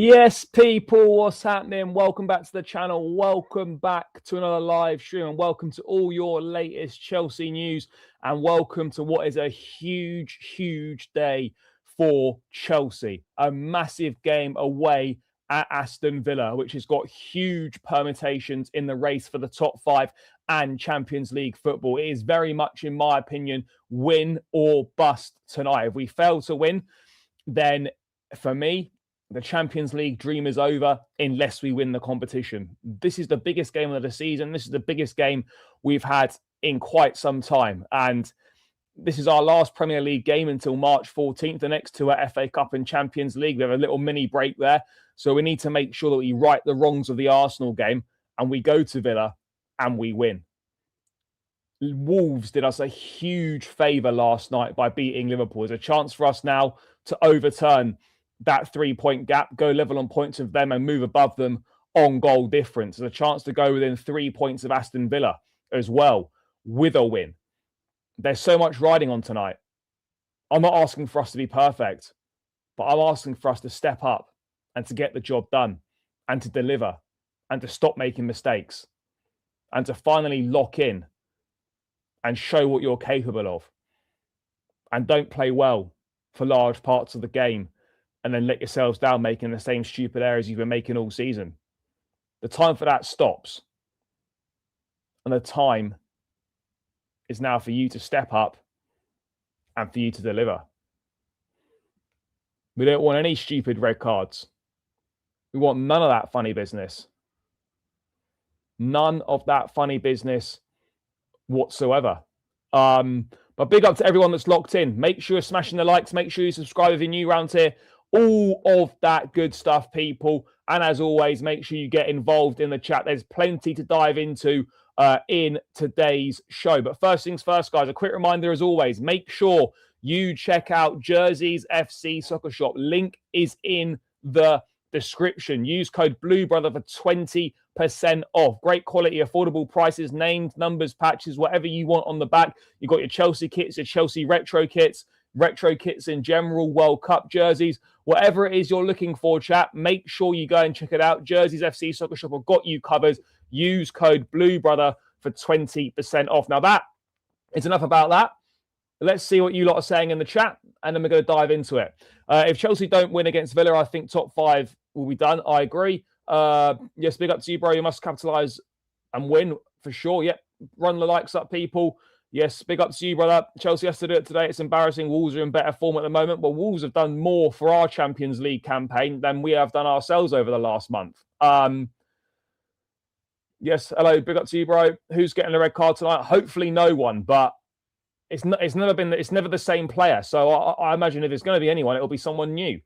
Yes, people, what's happening? Welcome back to the channel. Welcome back to another live stream, and welcome to all your latest Chelsea news, and welcome to what is a huge day for Chelsea. A massive game away at Aston Villa, which has got huge permutations in the race for the top five and Champions League football. It is very much, in my opinion, win or bust tonight. If we fail to win, then for me, the Champions League dream is over unless we win the competition. This is the biggest game of the season. This is the biggest game we've had in quite some time. And this is our last Premier League game until March 14th. The next two are FA Cup and Champions League. We have a little mini break there. So we need to make sure that we right the wrongs of the Arsenal game and we go to Villa and we win. Wolves did us a huge favour last night by beating Liverpool. There's a chance for us now to overturn that 3-point gap, go level on points with them and move above them on goal difference. There's a chance to go within 3 points of Aston Villa as well with a win. There's so much riding on tonight. I'm not asking for us to be perfect, but I'm asking for us to step up and to get the job done and to deliver and to stop making mistakes and to finally lock in and show what you're capable of. And don't play well for large parts of the game and then let yourselves down making the same stupid errors you've been making all season. The time for that stops. And the time is now for you to step up and for you to deliver. We don't want any stupid red cards. We want none of that funny business. None of that funny business whatsoever. But big up to everyone that's locked in. Make sure you're smashing the likes. Make sure you subscribe if you're new around here. All of that good stuff, people. And as always, make sure you get involved in the chat. There's plenty to dive into in today's show. But first things first, guys, a quick reminder as always, make sure you check out Jersey's FC Soccer Shop. Link is in the description. Use code BLUEBROTHER for 20% off. Great quality, affordable prices, names, numbers, patches, whatever you want on the back. You've got your Chelsea kits, your Chelsea retro kits in general, World Cup jerseys, whatever it is you're looking for, chat, make sure you go and check it out. Jersey's FC Soccer Shop have got you covered. Use code BLUEBROTHER for 20% off. Now that is enough about that. Let's see what you lot are saying in the chat, and then we're going to dive into it. If Chelsea don't win against Villa, I think top five will be done. I agree. Yes, big up to you, bro. You must capitalise and win for sure. Yep, run the likes up, people. Yes, big up to you, brother. Chelsea has to do it today. It's embarrassing. Wolves are in better form at the moment. But Wolves have done more for our Champions League campaign than we have done ourselves over the last month. Yes, hello. Big up to you, bro. Who's getting the red card tonight? Hopefully no one. But it's never the same player. So I imagine if it's going to be anyone, it'll be someone new.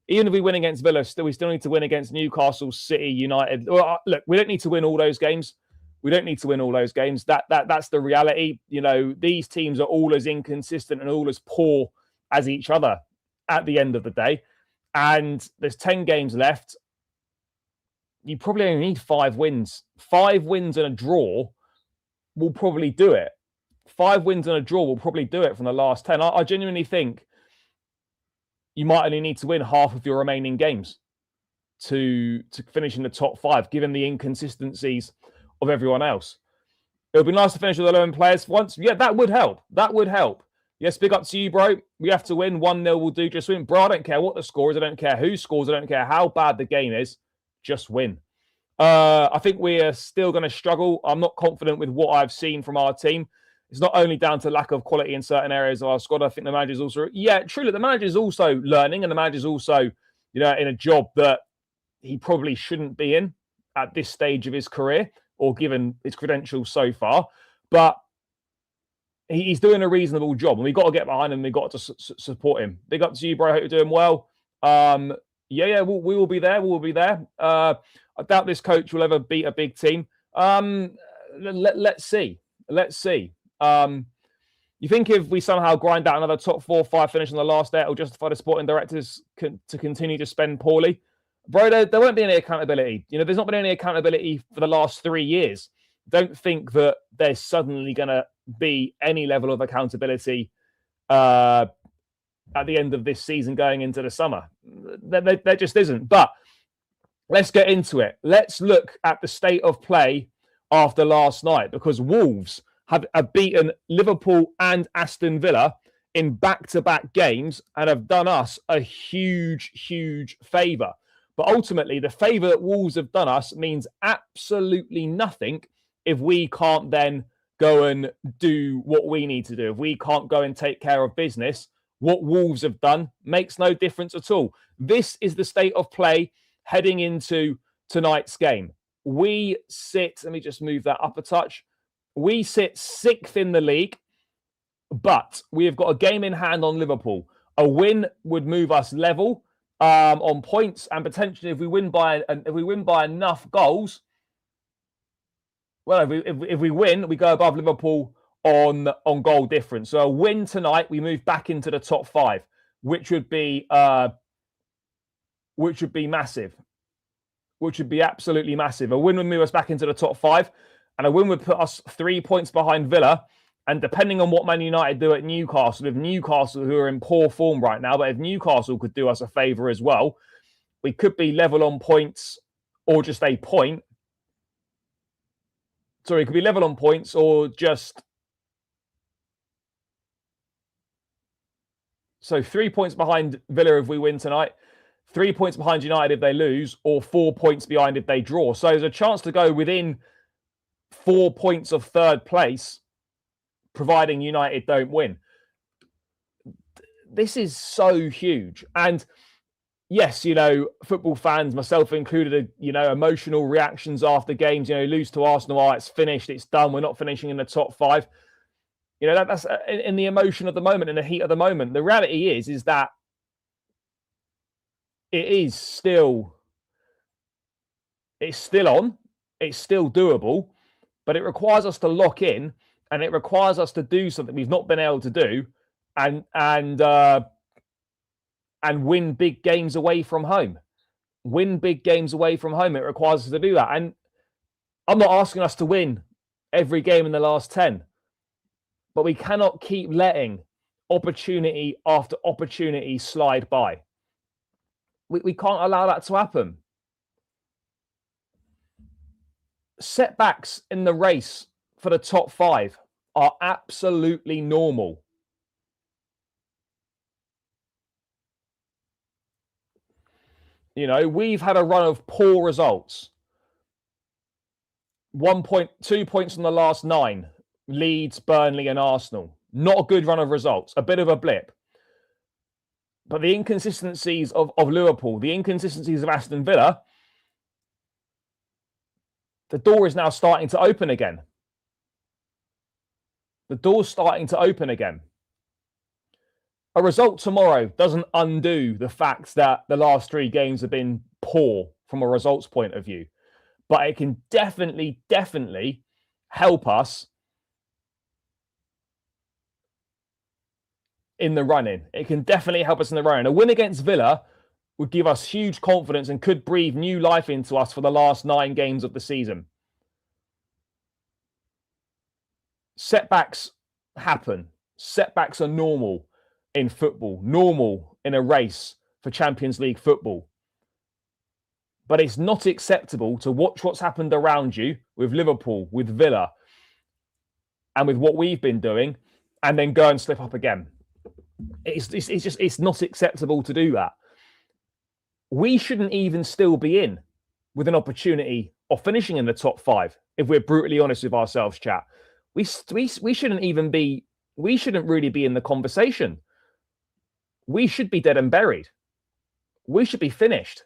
Even if we win against Villa, we still need to win against Newcastle, City, United. Well, look, we don't need to win all those games. We don't need to win all those games. That's the reality. You know, these teams are all as inconsistent and all as poor as each other at the end of the day. And there's 10 games left. You probably only need 5 wins. 5 wins and a draw will probably do it. 5 wins and a draw will probably do it from the last 10. I genuinely think you might only need to win half of your remaining games to finish in the top 5, given the inconsistencies of everyone else. It would be nice to finish with 11 players once. Yeah, that would help. That would help. Yes, big up to you, bro. We have to win. 1-0 will do. Just win. Bro, I don't care what the score is. I don't care who scores. I don't care how bad the game is. Just win. I think we are still going to struggle. I'm not confident with what I've seen from our team. It's not only down to lack of quality in certain areas of our squad. I think the manager's also... Yeah, truly, the manager's also learning, and the manager's also, in a job that he probably shouldn't be in at this stage of his career, or given his credentials so far. But he's doing a reasonable job, and we've got to get behind him. We've got to support him. Big up to you, bro. I hope you're doing well. We will be there. We will be there. I doubt this coach will ever beat a big team. Let's see. Let's see. You think if we somehow grind out another top 4 or 5 finish in the last day, it'll justify the sporting directors to continue to spend poorly? Bro, there won't be any accountability. There's not been any accountability for the last 3 years. Don't think that there's suddenly going to be any level of accountability at the end of this season going into the summer. There just isn't. But let's get into it. Let's look at the state of play after last night, because Wolves have beaten Liverpool and Aston Villa in back-to-back games and have done us a huge, huge favour. But ultimately, the favour that Wolves have done us means absolutely nothing if we can't then go and do what we need to do. If we can't go and take care of business, what Wolves have done makes no difference at all. This is the state of play heading into tonight's game. We sit, let me just move that up a touch. We sit 6th in the league, but we have got a game in hand on Liverpool. A win would move us level on points, and potentially if we win by enough goals, well, if we win, we go above Liverpool on goal difference. So a win tonight, we move back into the top 5, which would be massive. Which would be absolutely massive. A win would move us back into the top 5, and a win would put us 3 points behind Villa. And depending on what Man United do at Newcastle, if Newcastle, who are in poor form right now, but if Newcastle could do us a favour as well, we could be level on points or just a point. Sorry, it could be level on points or just... So 3 points behind Villa if we win tonight, 3 points behind United if they lose, or 4 points behind if they draw. So there's a chance to go within 4 points of third place, providing United don't win. This is so huge. And yes, football fans, myself included, emotional reactions after games, lose to Arsenal, it's finished, it's done, we're not finishing in the top 5. That's in the emotion of the moment, in the heat of the moment. The reality is that it's still on, it's still doable, but it requires us to lock in, and it requires us to do something we've not been able to do, and win big games away from home. Win big games away from home. It requires us to do that. And I'm not asking us to win every game in the last 10, but we cannot keep letting opportunity after opportunity slide by. We can't allow that to happen. Setbacks in the race for the top 5 are absolutely normal. We've had a run of poor results. 1 point, 2 points from the last 9. Leeds, Burnley and Arsenal. Not a good run of results. A bit of a blip. But the inconsistencies of Liverpool, the inconsistencies of Aston Villa, the door is now starting to open again. The door's starting to open again. A result tomorrow doesn't undo the fact that the last 3 games have been poor from a results point of view. But it can definitely help us in the running. It can definitely help us in the running. A win against Villa would give us huge confidence and could breathe new life into us for the last 9 games of the season. Setbacks happen. Setbacks are normal in football, normal in a race for Champions League football. But it's not acceptable to watch what's happened around you with Liverpool, with Villa, and with what we've been doing, and then go and slip up again. It's not acceptable to do that. We shouldn't even still be in with an opportunity of finishing in the top 5, if we're brutally honest with ourselves, chat. We shouldn't even be, we shouldn't really be in the conversation. We should be dead and buried. We should be finished,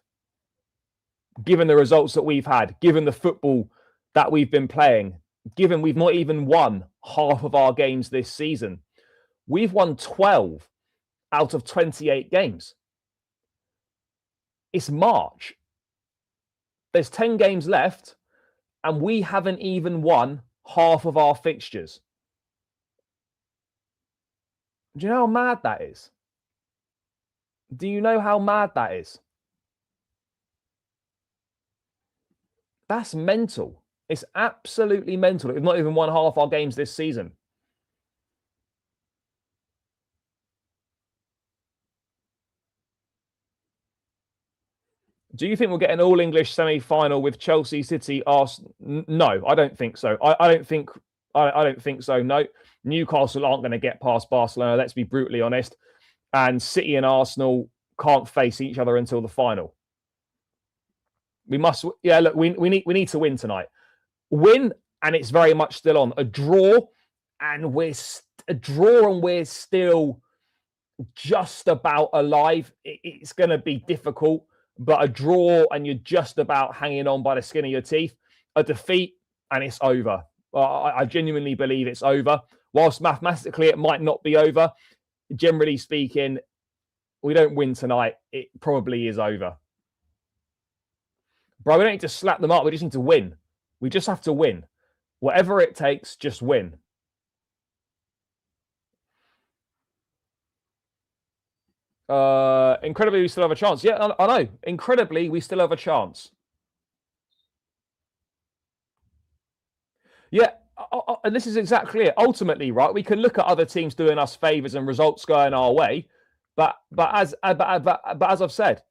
given the results that we've had, given the football that we've been playing, given we've not even won half of our games this season. We've won 12 out of 28 games. It's March. There's 10 games left, and we haven't even won half of our fixtures. Do you know how mad that is? Do you know how mad that is? That's mental. It's absolutely mental. We've not even won half our games this season. Do you think we'll get an all-English semi-final with Chelsea, City, Arsenal? No, I don't think so. I don't think I don't think so. No, Newcastle aren't going to get past Barcelona. Let's be brutally honest. And City and Arsenal can't face each other until the final. We must. Yeah, look, we need to win tonight. Win, and it's very much still on. A draw, and we're still just about alive. It's going to be difficult. But a draw and you're just about hanging on by the skin of your teeth. A defeat and it's over. I genuinely believe it's over. Whilst mathematically it might not be over, generally speaking, we don't win tonight, it probably is over. Bro, we don't need to slap them up. We just need to win. We just have to win. Whatever it takes, just win. Incredibly, we still have a chance. Yeah, I know. Incredibly, we still have a chance. Yeah, and this is exactly it. Ultimately, right, we can look at other teams doing us favours and results going our way, but as I've said,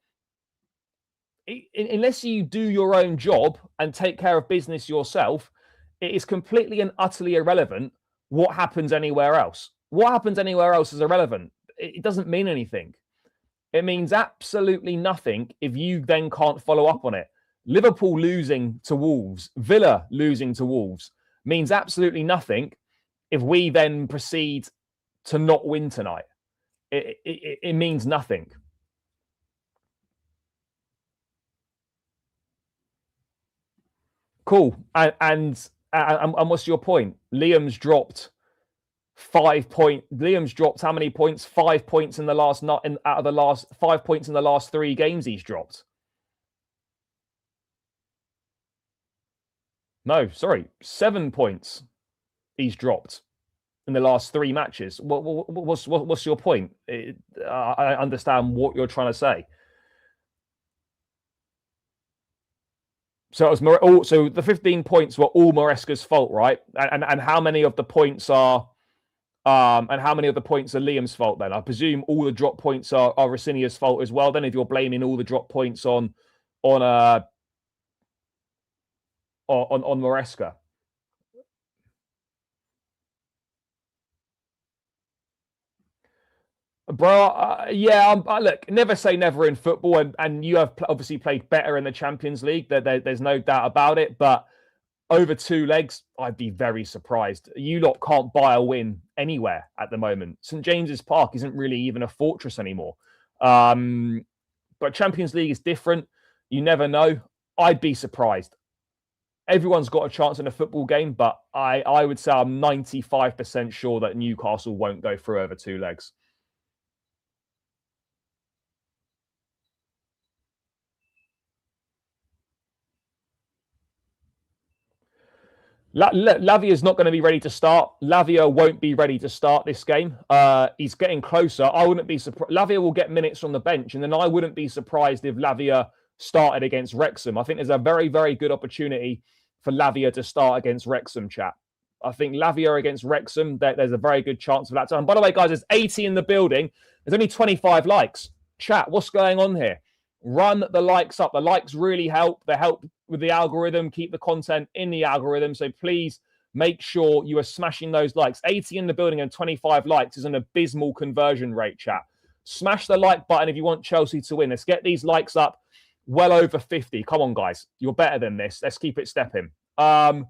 unless you do your own job and take care of business yourself, it is completely and utterly irrelevant what happens anywhere else. What happens anywhere else is irrelevant. It doesn't mean anything. It means absolutely nothing if you then can't follow up on it. Liverpool losing to Wolves, Villa losing to Wolves means absolutely nothing if we then proceed to not win tonight. It means nothing. Cool. And what's your point? Liam's dropped 5 points. Liam's dropped how many points? 5 points in the last out of the last 5 points in the last 3 games he's dropped. No, sorry, 7 points he's dropped in the last 3 matches. What's your point? I understand what you're trying to say. So it was so the 15 points were all Maresca's fault, right? And how many of the points are Liam's fault then? I presume all the drop points are Rosenier's fault as well. Then, if you're blaming all the drop points on Maresca. Bro, yeah, look, never say never in football, and you have obviously played better in the Champions League. There's no doubt about it, but over 2 legs, I'd be very surprised. You lot can't buy a win anywhere at the moment. St. James's Park isn't really even a fortress anymore. But Champions League is different. You never know. I'd be surprised. Everyone's got a chance in a football game, but I would say I'm 95% sure that Newcastle won't go through over 2 legs. Lavia is not going to be ready to start. Lavia won't be ready to start this game. He's getting closer. I wouldn't be surprised. Lavia will get minutes from the bench, and then I wouldn't be surprised if Lavia started against Wrexham. I think there's a very, very good opportunity for Lavia to start against Wrexham, chat. I think Lavia against Wrexham, there's a very good chance of that. And by the way, guys, there's 80 in the building. There's only 25 likes. Chat, what's going on here? Run the likes up. The likes really help. They help with the algorithm, keep the content in the algorithm. So please make sure you are smashing those likes. 80 in the building and 25 likes is an abysmal conversion rate, chat. Smash the like button if you want Chelsea to win. Let's get these likes up well over 50. Come on, guys. You're better than this. Let's keep it stepping. The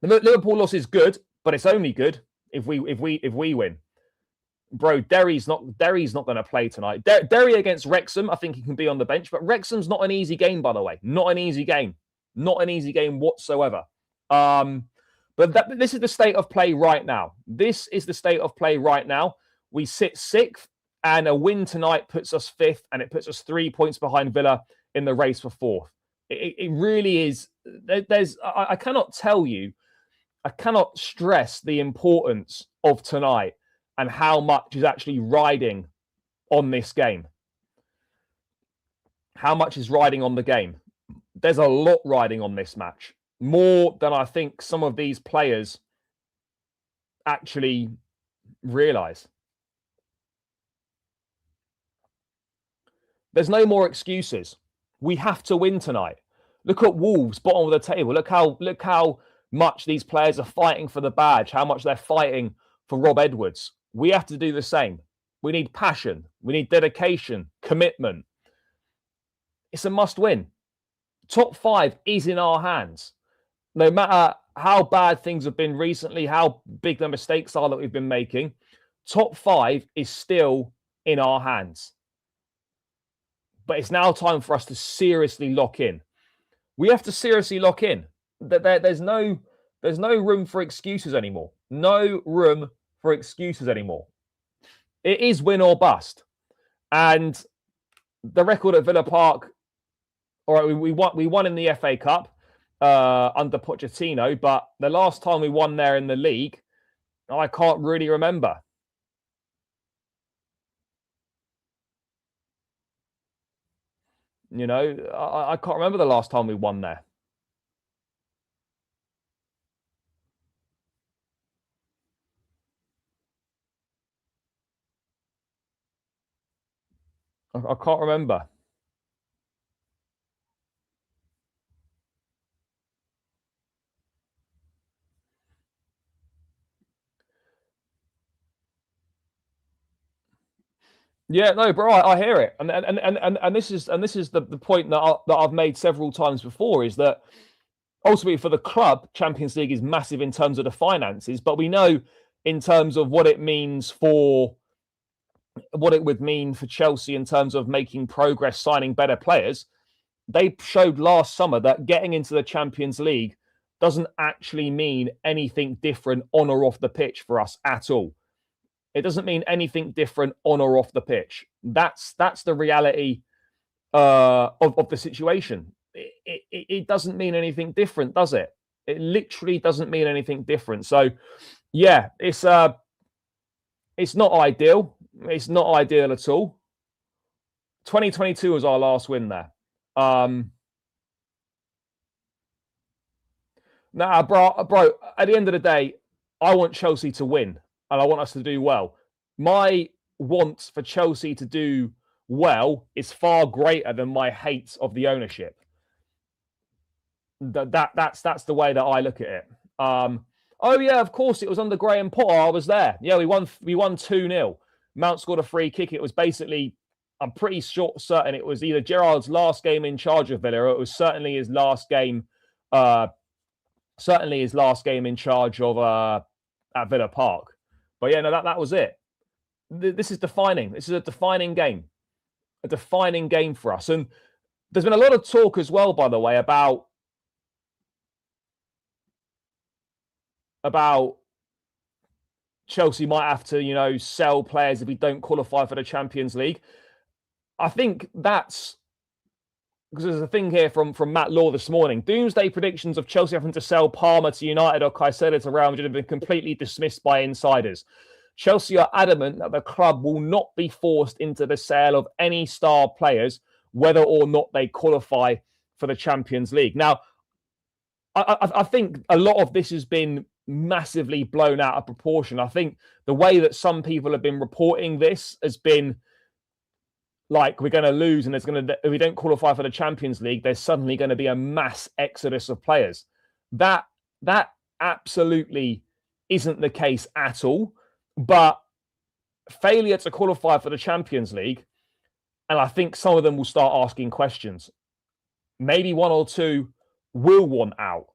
Liverpool loss is good, but it's only good if we win. Bro, Derry's not going to play tonight. Derry against Wrexham, I think he can be on the bench, but Wrexham's not an easy game, by the way. Not an easy game. Not an easy game whatsoever. But this is the state of play right now. This is the state of play right now. We sit 6th, and a win tonight puts us 5th, and it puts us 3 points behind Villa in the race for 4th. It really is. I cannot tell you, I cannot stress the importance of tonight and how much is actually riding on this game. How much is riding on the game? There's a lot riding on this match. More than I think some of these players actually realise. There's no more excuses. We have to win tonight. Look at Wolves, bottom of the table. Look how much these players are fighting for the badge, how much they're fighting for Rob Edwards. We have to do the same. We need passion. We need dedication, commitment. It's a must win. Top 5 is in our hands. No matter how bad things have been recently, how big the mistakes are that we've been making, top 5 is still in our hands. But it's now time for us to seriously lock in. We have to seriously lock in. There's no room for excuses anymore. No room for excuses anymore. It is win or bust. And the record at Villa Park, all right, we won in the FA Cup under Pochettino, but the last time we won there in the league, I can't really remember. You know, I can't remember the last time we won there. I can't remember. Yeah, no, bro, I hear it, and this is the point that I've made several times before, is that ultimately for the club, Champions League is massive in terms of the finances, but we know in terms of what it means for what it would mean for Chelsea in terms of making progress, signing better players. They showed last summer that getting into the Champions League doesn't actually mean anything different on or off the pitch for us at all. It doesn't mean anything different on or off the pitch. That's the reality of the situation. It doesn't mean anything different, does it? It literally doesn't mean anything different. So, yeah, it's not ideal. It's not ideal at all. 2022 was our last win there. Nah, bro, at the end of the day, I want Chelsea to win and I want us to do well. My want for Chelsea to do well is far greater than my hate of the ownership. That's the way that I look at it. Oh yeah, of course it was under Graham Potter. I was there. Yeah, we won 2-0. Mount scored a free kick. It was basically, I'm pretty certain it was either Gerrard's last game in charge of Villa, or it was certainly his last game. Certainly his last game in charge of at Villa Park. But yeah, no, that was it. This is defining. This is a defining game for us. And there's been a lot of talk as well, by the way, about Chelsea might have to, sell players if we don't qualify for the Champions League. I think that's because there's a thing here from Matt Law this morning. Doomsday predictions of Chelsea having to sell Palmer to United or Caicedo to Real Madrid have been completely dismissed by insiders. Chelsea are adamant that the club will not be forced into the sale of any star players, whether or not they qualify for the Champions League. Now, I think a lot of this has been massively blown out of proportion. I think the way that some people have been reporting this has been like, we're going to lose and if we don't qualify for the Champions League, there's suddenly going to be a mass exodus of players. That absolutely isn't the case at all. But failure to qualify for the Champions League, and I think some of them will start asking questions. Maybe one or two will want out.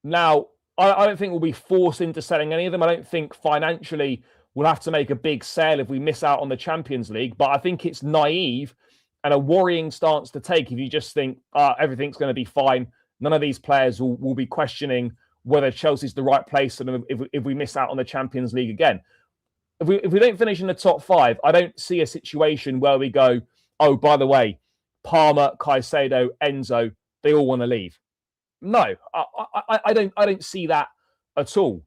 Now, I don't think we'll be forced into selling any of them. I don't think financially we'll have to make a big sale if we miss out on the Champions League. But I think it's naive and a worrying stance to take if you just think everything's going to be fine. None of these players will be questioning whether Chelsea's the right place for them if we miss out on the Champions League again. If we don't finish in the top 5, I don't see a situation where we go, oh, by the way, Palmer, Caicedo, Enzo, they all want to leave. No, I don't see that at all.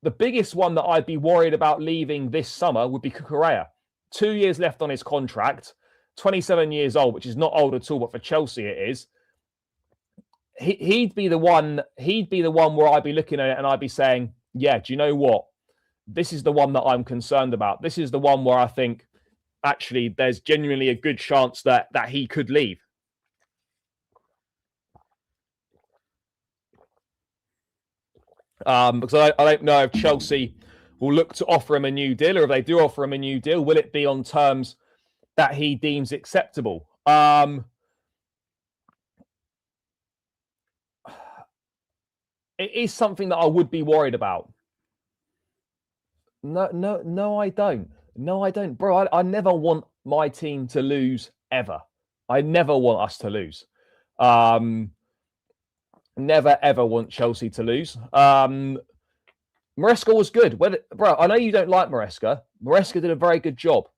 The biggest one that I'd be worried about leaving this summer would be Cucurella. 2 years left on his contract, 27 years old, which is not old at all, but for Chelsea it is. He'd be the one where I'd be looking at it and I'd be saying, yeah, do you know what? This is the one that I'm concerned about. This is the one where I think actually there's genuinely a good chance that he could leave. Because I don't know if Chelsea will look to offer him a new deal, or if they do offer him a new deal, will it be on terms that he deems acceptable? It is something that I would be worried about. No, I don't. No, I don't. Bro, I never want my team to lose, ever. I never want us to lose. Never, ever want Chelsea to lose. Maresca was good. Bro, I know you don't like Maresca. Maresca did a very good job.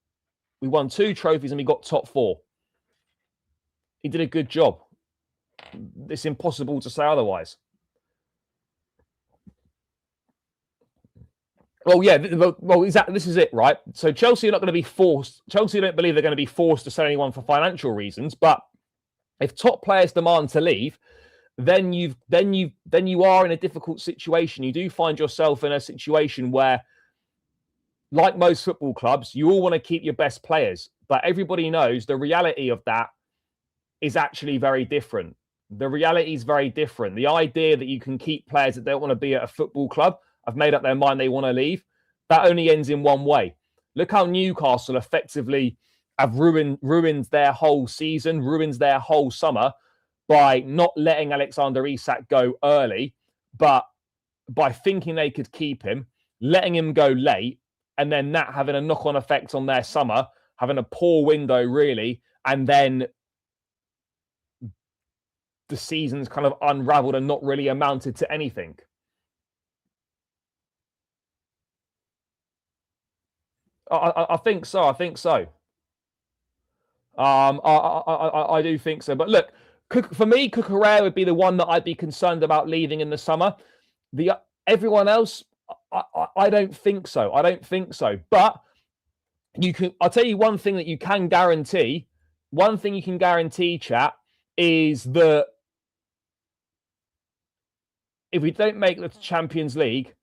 We won 2 trophies and we got top 4. He did a good job. It's impossible to say otherwise. Well, yeah. Well, exactly. This is it, right? So Chelsea are not going to be forced. Chelsea don't believe they're going to be forced to sell anyone for financial reasons. But if top players demand to leave, then you are in a difficult situation. You do find yourself in a situation where, like most football clubs, you all want to keep your best players, but everybody knows the reality of that is actually very different. The reality is very different. The idea that you can keep players that don't want to be at a football club, have made up their mind they want to leave, that only ends in one way. Look how Newcastle effectively have ruined their whole season, ruined their whole summer by not letting Alexander Isak go early, but by thinking they could keep him, letting him go late, and then that having a knock-on effect on their summer, having a poor window, really, and then the season's kind of unraveled and not really amounted to anything. I think so. I think so. I do think so. But look, for me, Cucurella would be the one that I'd be concerned about leaving in the summer. Everyone else, I don't think so. I don't think so. But I'll tell you one thing that you can guarantee. One thing you can guarantee, chat, is that if we don't make the Champions League,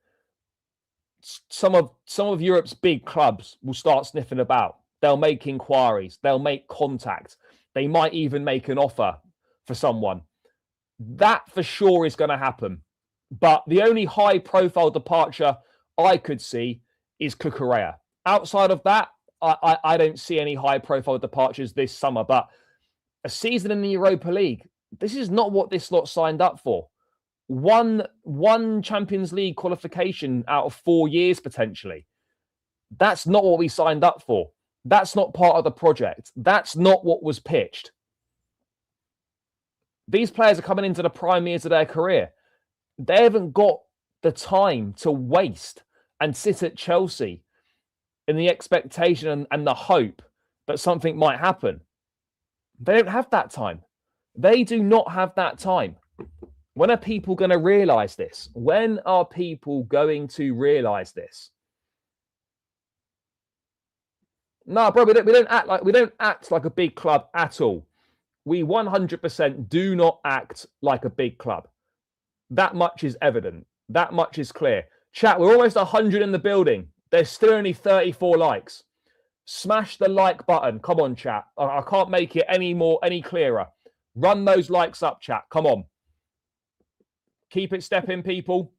some of Europe's big clubs will start sniffing about. They'll make inquiries. They'll make contact. They might even make an offer for someone. That for sure is going to happen. But the only high-profile departure I could see is Cucurella. Outside of that, I don't see any high-profile departures this summer. But a season in the Europa League, this is not what this lot signed up for. One Champions League qualification out of 4 years, potentially. That's not what we signed up for. That's not part of the project. That's not what was pitched. These players are coming into the prime years of their career. They haven't got the time to waste and sit at Chelsea in the expectation and the hope that something might happen. They don't have that time. They do not have that time. When are people going to realise this? When are people going to realise this? No, bro, we don't act like a big club at all. We 100% do not act like a big club. That much is evident. That much is clear. Chat, we're almost 100 in the building. There's still only 34 likes. Smash the like button. Come on, chat. I can't make it any clearer. Run those likes up, chat. Come on. Keep it stepping, people.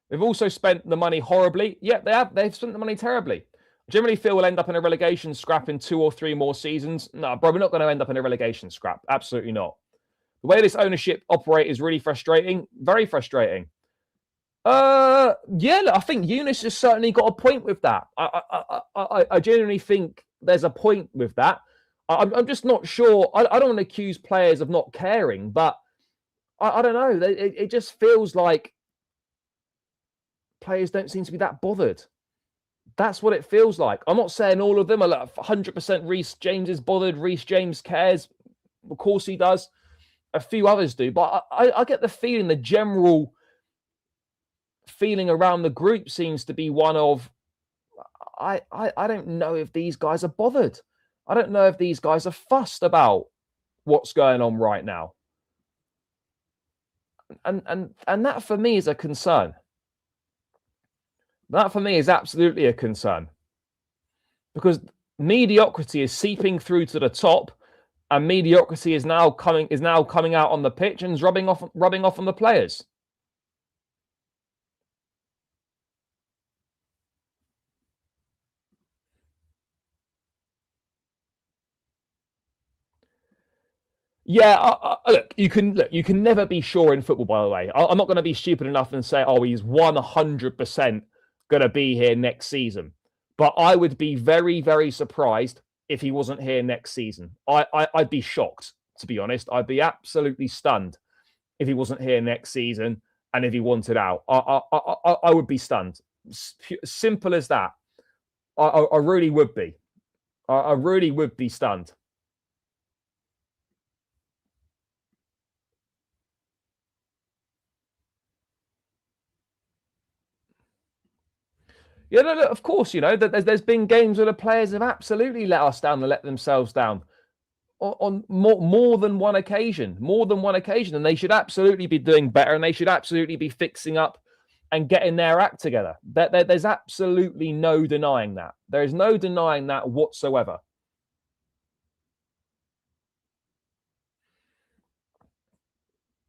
They've also spent the money horribly. Yeah, they have. They've spent the money terribly. I generally feel we'll end up in a relegation scrap in 2 or 3 more seasons. No, bro, we're not going to end up in a relegation scrap. Absolutely not. The way this ownership operates is really frustrating. Very frustrating. Yeah, look, I think Eunice has certainly got a point with that. I genuinely think there's a point with that. I'm just not sure. I don't want to accuse players of not caring, but I don't know. It just feels like players don't seem to be that bothered. That's what it feels like. I'm not saying all of them are like 100% Reece James is bothered. Reece James cares. Of course he does. A few others do. But I get the feeling, the general feeling around the group seems to be one of, I don't know if these guys are bothered. I don't know if these guys are fussed about what's going on right now. And that for me is a concern. That for me is absolutely a concern, because mediocrity is seeping through to the top, and mediocrity is now coming out on the pitch and is rubbing off on the players. Yeah, look, you can never be sure in football. By the way, I'm not going to be stupid enough and say, oh, he's 100% going to be here next season. But I would be very, very surprised if he wasn't here next season. I'd be shocked, to be honest. I'd be absolutely stunned if he wasn't here next season and if he wanted out. I would be stunned. Simple as that. I really would be. I really would be stunned. Yeah, no, of course, there's been games where the players have absolutely let us down and let themselves down on more than one occasion, and they should absolutely be doing better, and they should absolutely be fixing up and getting their act together. There's absolutely no denying that. There is no denying that whatsoever.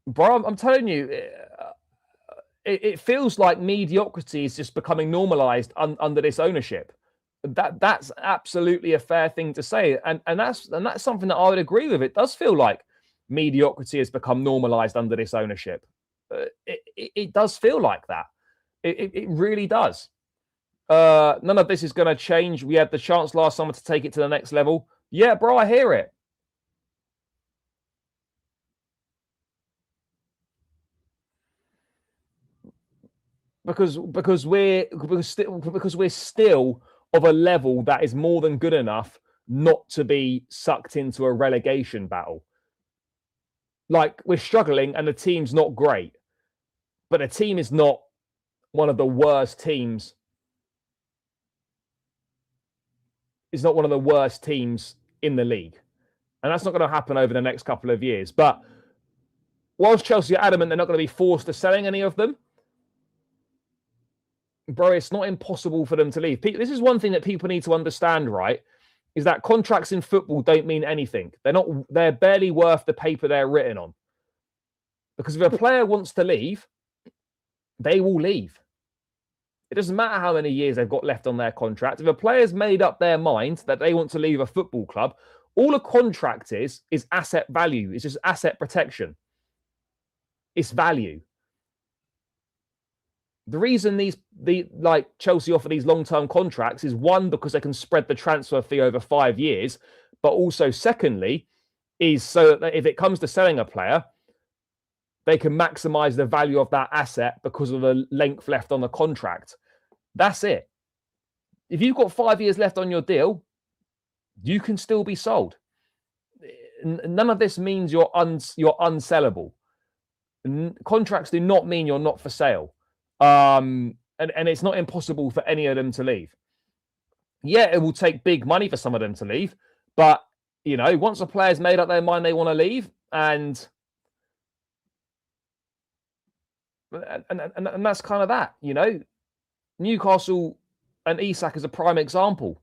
Bro, I'm telling you, it feels like mediocrity is just becoming normalized under this ownership. That's absolutely a fair thing to say, and that's something that I would agree with. It does feel like mediocrity has become normalized under this ownership. It does feel like that. It really does. None of this is going to change. We had the chance last summer to take it to the next level. Yeah, bro, I hear it. Because we're still of a level that is more than good enough not to be sucked into a relegation battle. Like, we're struggling and the team's not great, but the team is not one of the worst teams. It's not one of the worst teams in the league. And that's not going to happen over the next couple of years. But whilst Chelsea are adamant they're not going to be forced to selling any of them, bro, it's not impossible for them to leave. This is one thing that people need to understand, right? Is that contracts in football don't mean anything. They're barely worth the paper they're written on. Because if a player wants to leave, they will leave. It doesn't matter how many years they've got left on their contract. If a player's made up their mind that they want to leave a football club, all a contract is asset value. It's just asset protection. It's value. The reason like Chelsea offer these long-term contracts is, one, because they can spread the transfer fee over 5 years, but also secondly is so that if it comes to selling a player, they can maximize the value of that asset because of the length left on the contract. That's it. If you've got 5 years left on your deal, you can still be sold. None of this means you're unsellable. Contracts do not mean you're not for sale. And it's not impossible for any of them to leave. Yeah, it will take big money for some of them to leave, but once a player's made up their mind they want to leave, and that's kind of that. Newcastle and Isak is a prime example.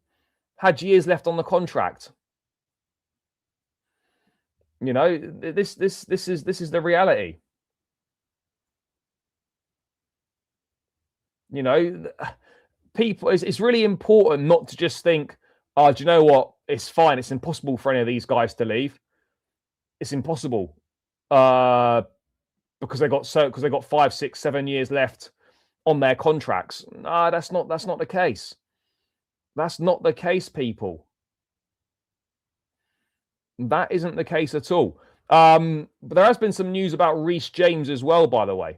Had years left on the contract. This is the reality. People, it's really important not to just think, oh, do you know what? It's fine. It's impossible for any of these guys to leave. It's impossible because they got 5, 6, 7 years left on their contracts. No, that's not the case. That's not the case, people. That isn't the case at all. But there has been some news about Reece James as well, by the way,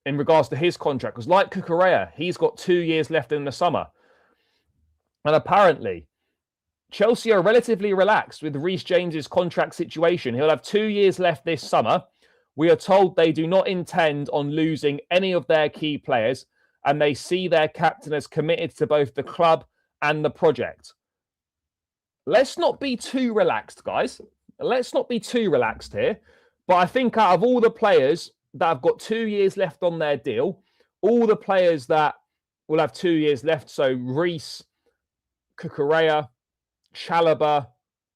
in regards to his contract. Because like Cucurella, he's got 2 years left in the summer. And apparently, Chelsea are relatively relaxed with Reece James's contract situation. He'll have 2 years left this summer. We are told they do not intend on losing any of their key players, and they see their captain as committed to both the club and the project. Let's not be too relaxed, guys. Let's not be too relaxed here. But I think out of all the players that have got 2 years left on their deal, all the players that will have 2 years left, so Reece, Cucurella, Chalobah,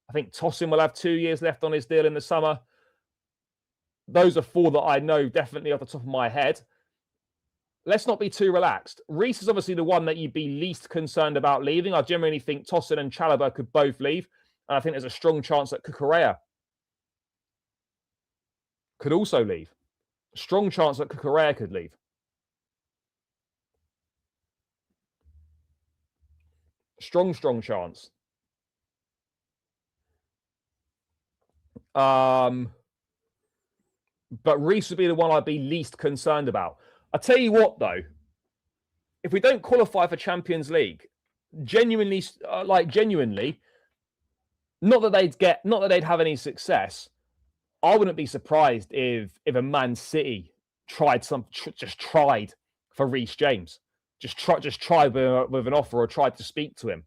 I think Tosin will have 2 years left on his deal in the summer. Those are 4 that I know definitely off the top of my head. Let's not be too relaxed. Reece is obviously the one that you'd be least concerned about leaving. I generally think Tosin and Chalobah could both leave. And I think there's a strong chance that Cucurella could also leave. Strong chance that Cucurella could leave. Strong chance. But Reece would be the one I'd be least concerned about. I tell you what, though, if we don't qualify for Champions League, genuinely, not that they'd have any success. I wouldn't be surprised if a Man City tried for Reece James, just tried with an offer or tried to speak to him.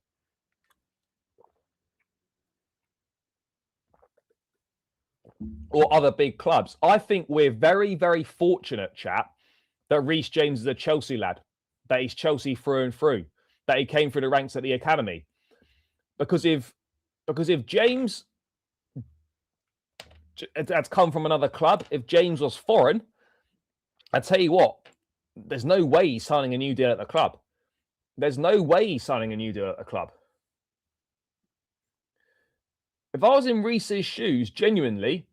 Or other big clubs. I think we're very, very fortunate, chap, that Reece James is a Chelsea lad, that he's Chelsea through and through, that he came through the ranks at the academy. Because if James had come from another club, if James was foreign, I tell you what, there's no way he's signing a new deal at the club. There's no way he's signing a new deal at the club. If I was in Reece's shoes, genuinely,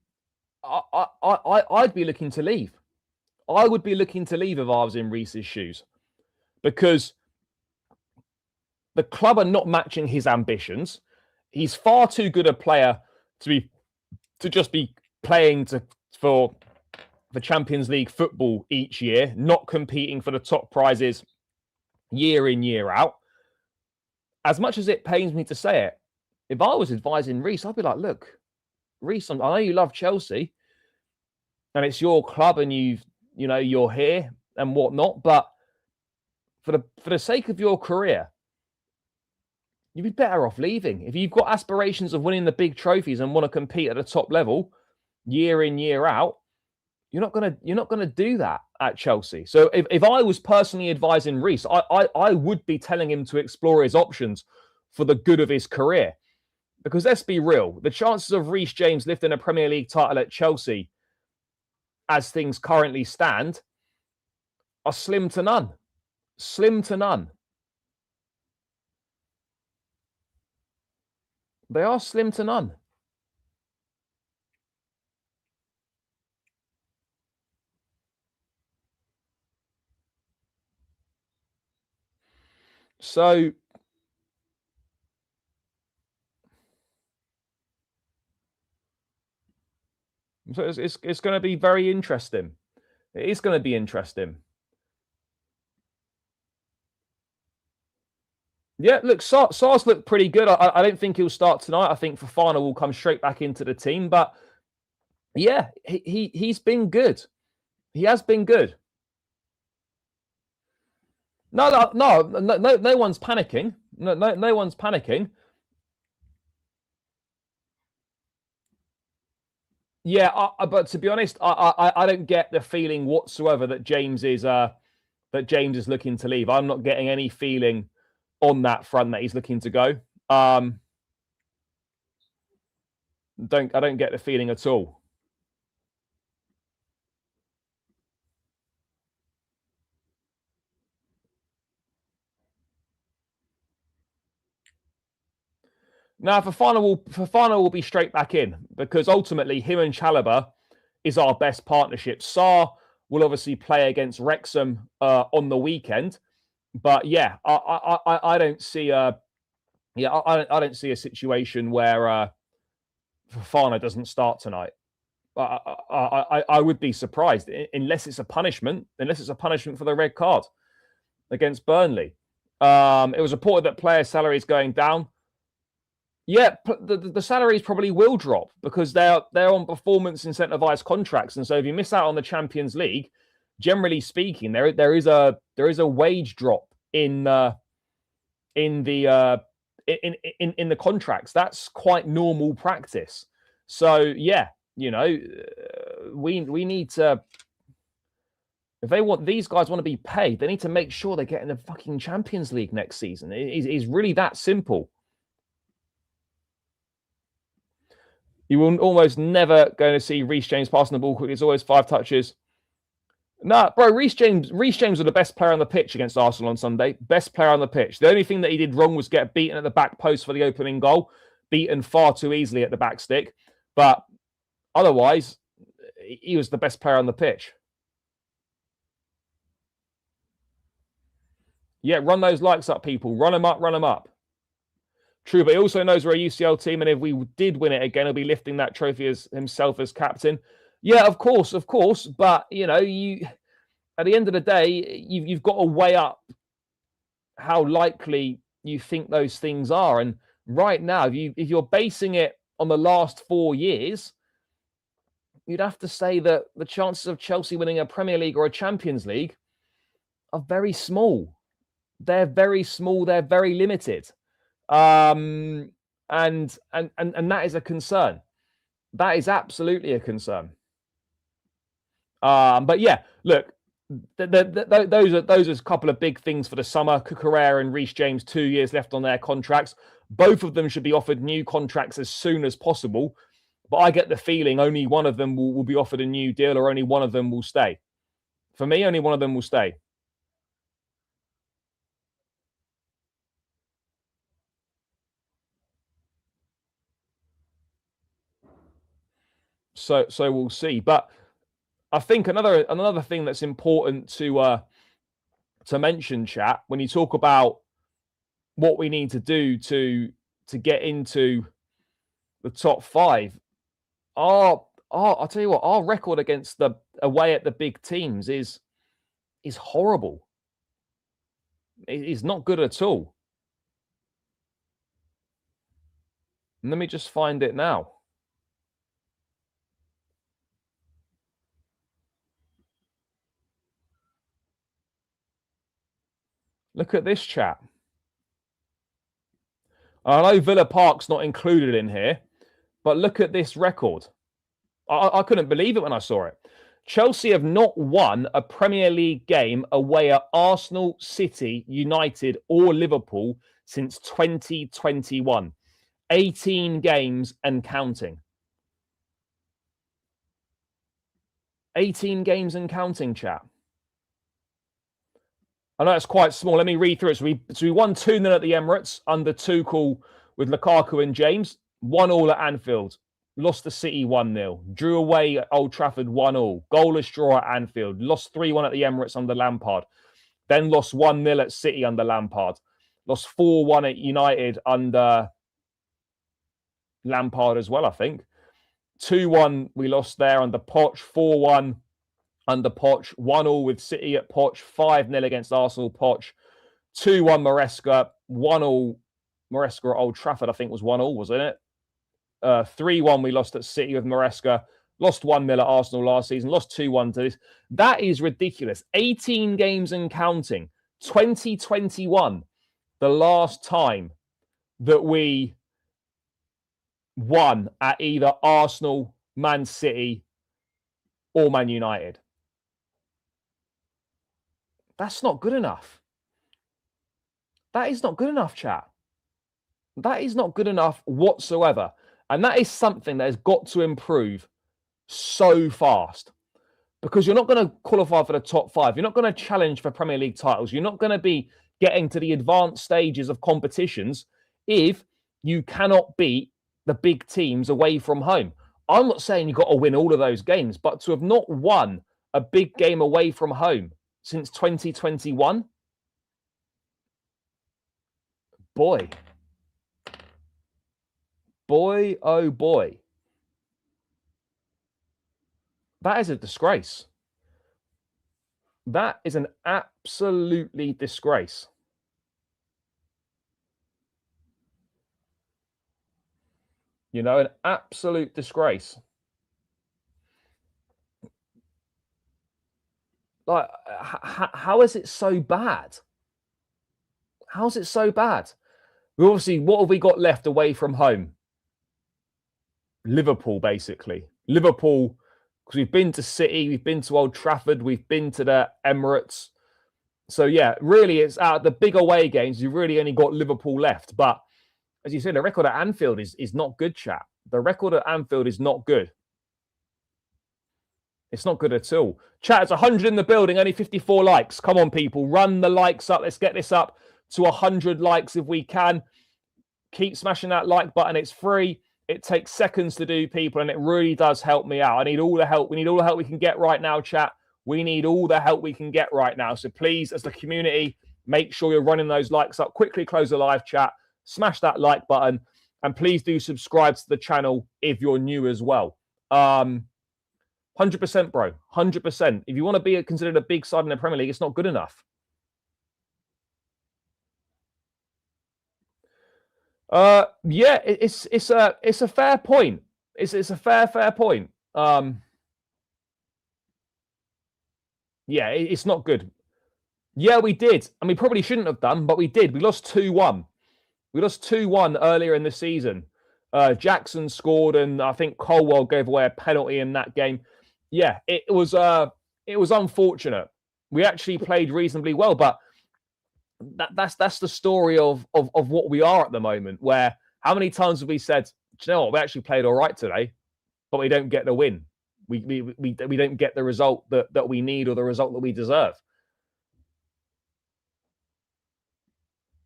I'd be looking to leave. I would be looking to leave if I was in Reece's shoes, because the club are not matching his ambitions. He's far too good a player to just be playing for Champions League football each year, not competing for the top prizes year in, year out. As much as it pains me to say it, if I was advising Reece, I'd be like, look, Reece, I know you love Chelsea and it's your club and you're here and whatnot, but for the sake of your career, you'd be better off leaving. If you've got aspirations of winning the big trophies and want to compete at the top level year in, year out, you're not gonna do that at Chelsea. So if I was personally advising Reece, I would be telling him to explore his options for the good of his career. Because let's be real, the chances of Reece James lifting a Premier League title at Chelsea, as things currently stand, are slim to none. Slim to none. They are slim to none. So it's going to be very interesting. It is going to be interesting. Yeah, look, Sar's looked pretty good. I don't think he'll start tonight. I think Fofana will come straight back into the team. But yeah, he's been good. He has been good. No one's panicking. No one's panicking. Yeah, but to be honest, I don't get the feeling whatsoever that James is looking to leave. I'm not getting any feeling on that front that he's looking to go. I don't get the feeling at all. Now, Fofana will be straight back in, because ultimately him and Chalobah is our best partnership. Sarr will obviously play against Wrexham on the weekend, but yeah, I don't see I don't see a situation where Fofana doesn't start tonight. I would be surprised unless it's a punishment. Unless it's a punishment for the red card against Burnley. It was reported that player salary is going down. Yeah, the salaries probably will drop because they're on performance incentivized contracts, and so if you miss out on the Champions League, generally speaking, there is a wage drop in the contracts. That's quite normal practice. So yeah, we need to If they want, these guys want to be paid, they need to make sure they get in the fucking Champions League next season. It's really that simple. You will almost never going to see Reece James passing the ball quickly. It's always 5 touches. Nah, bro, Reece James was the best player on the pitch against Arsenal on Sunday. Best player on the pitch. The only thing that he did wrong was get beaten at the back post for the opening goal. Beaten far too easily at the back stick. But otherwise, he was the best player on the pitch. Yeah, run those likes up, people. Run them up, run them up. True, but he also knows we're a UCL team, and if we did win it again, he'll be lifting that trophy as himself as captain. Yeah, of course. But, you know, at the end of the day, you've got to weigh up how likely you think those things are. And right now, if you're basing it on the last 4 years, you'd have to say that the chances of Chelsea winning a Premier League or a Champions League are very small. They're very small. They're very limited. And that is a concern. That is absolutely a concern. But yeah, look, those are a couple of big things for the summer. Cucurella and Reece James, 2 years left on their contracts. Both of them should be offered new contracts as soon as possible. But I get the feeling only one of them will be offered a new deal, or only one of them will stay. For me, only one of them will stay. So we'll see. But I think another thing that's important to mention, chat, when you talk about what we need to do to get into the top 5, I'll tell you what, our record against the away at the big teams is horrible. It is not good at all. Let me just find it now. Look at this, chat. I know Villa Park's not included in here, but look at this record. I couldn't believe it when I saw it. Chelsea have not won a Premier League game away at Arsenal, City, United, or Liverpool since 2021. 18 games and counting. 18 games and counting, chat. I know it's quite small. Let me read through it. So we won 2-0 at the Emirates under Tuchel with Lukaku and James. 1-1 at Anfield. Lost to City 1-0. Drew away at Old Trafford 1-1. Goalless draw at Anfield. Lost 3-1 at the Emirates under Lampard. Then lost 1-0 at City under Lampard. Lost 4-1 at United under Lampard as well, I think. 2-1 we lost there under Poch. 4-1 under Poch. 1-1 with City at Poch. 5-0 against Arsenal, Poch. 2-1 Maresca. 1-1 Maresca at Old Trafford, I think was 1-1, wasn't it? 3-1 we lost at City with Maresca. Lost 1-0 at Arsenal last season. Lost 2-1 to this. That is ridiculous. 18 games and counting. 2021, the last time that we won at either Arsenal, Man City, or Man United. That's not good enough. That is not good enough, chat. That is not good enough whatsoever. And that is something that has got to improve so fast. Because you're not going to qualify for the top 5. You're not going to challenge for Premier League titles. You're not going to be getting to the advanced stages of competitions if you cannot beat the big teams away from home. I'm not saying you've got to win all of those games, but to have not won a big game away from home since 2021, boy, oh boy, that is a disgrace. That is an absolutely disgrace. You know, an absolute disgrace. Like, how is it so bad? How's it so bad? We obviously, what have we got left away from home? Liverpool, basically. Liverpool, because we've been to City, we've been to Old Trafford, we've been to the Emirates. So yeah, really, it's out of the big away games. You've really only got Liverpool left. But as you said, the record at Anfield is not good, chat. The record at Anfield is not good. It's not good at all. Chat, it's 100 in the building, only 54 likes. Come on, people, run the likes up. Let's get this up to 100 likes if we can. Keep smashing that like button. It's free. It takes seconds to do, people, and it really does help me out. I need all the help. We need all the help we can get right now, chat. We need all the help we can get right now. So please, as the community, make sure you're running those likes up. Quickly close the live chat. Smash that like button. And please do subscribe to the channel if you're new as well. 100%, bro. 100%. If you want to be considered a big side in the Premier League, it's not good enough. Yeah, it's a fair point. It's a fair point. Yeah, it's not good. Yeah, we did. And we probably shouldn't have done, but we did. We lost 2-1. We lost 2-1 earlier in the season. Jackson scored, and I think Colwell gave away a penalty in that game. Yeah, it was unfortunate. We actually played reasonably well, but that's the story of what we are at the moment. Where how many times have we said, do you know what, we actually played all right today, but we don't get the win. We don't get the result that we need or the result that we deserve.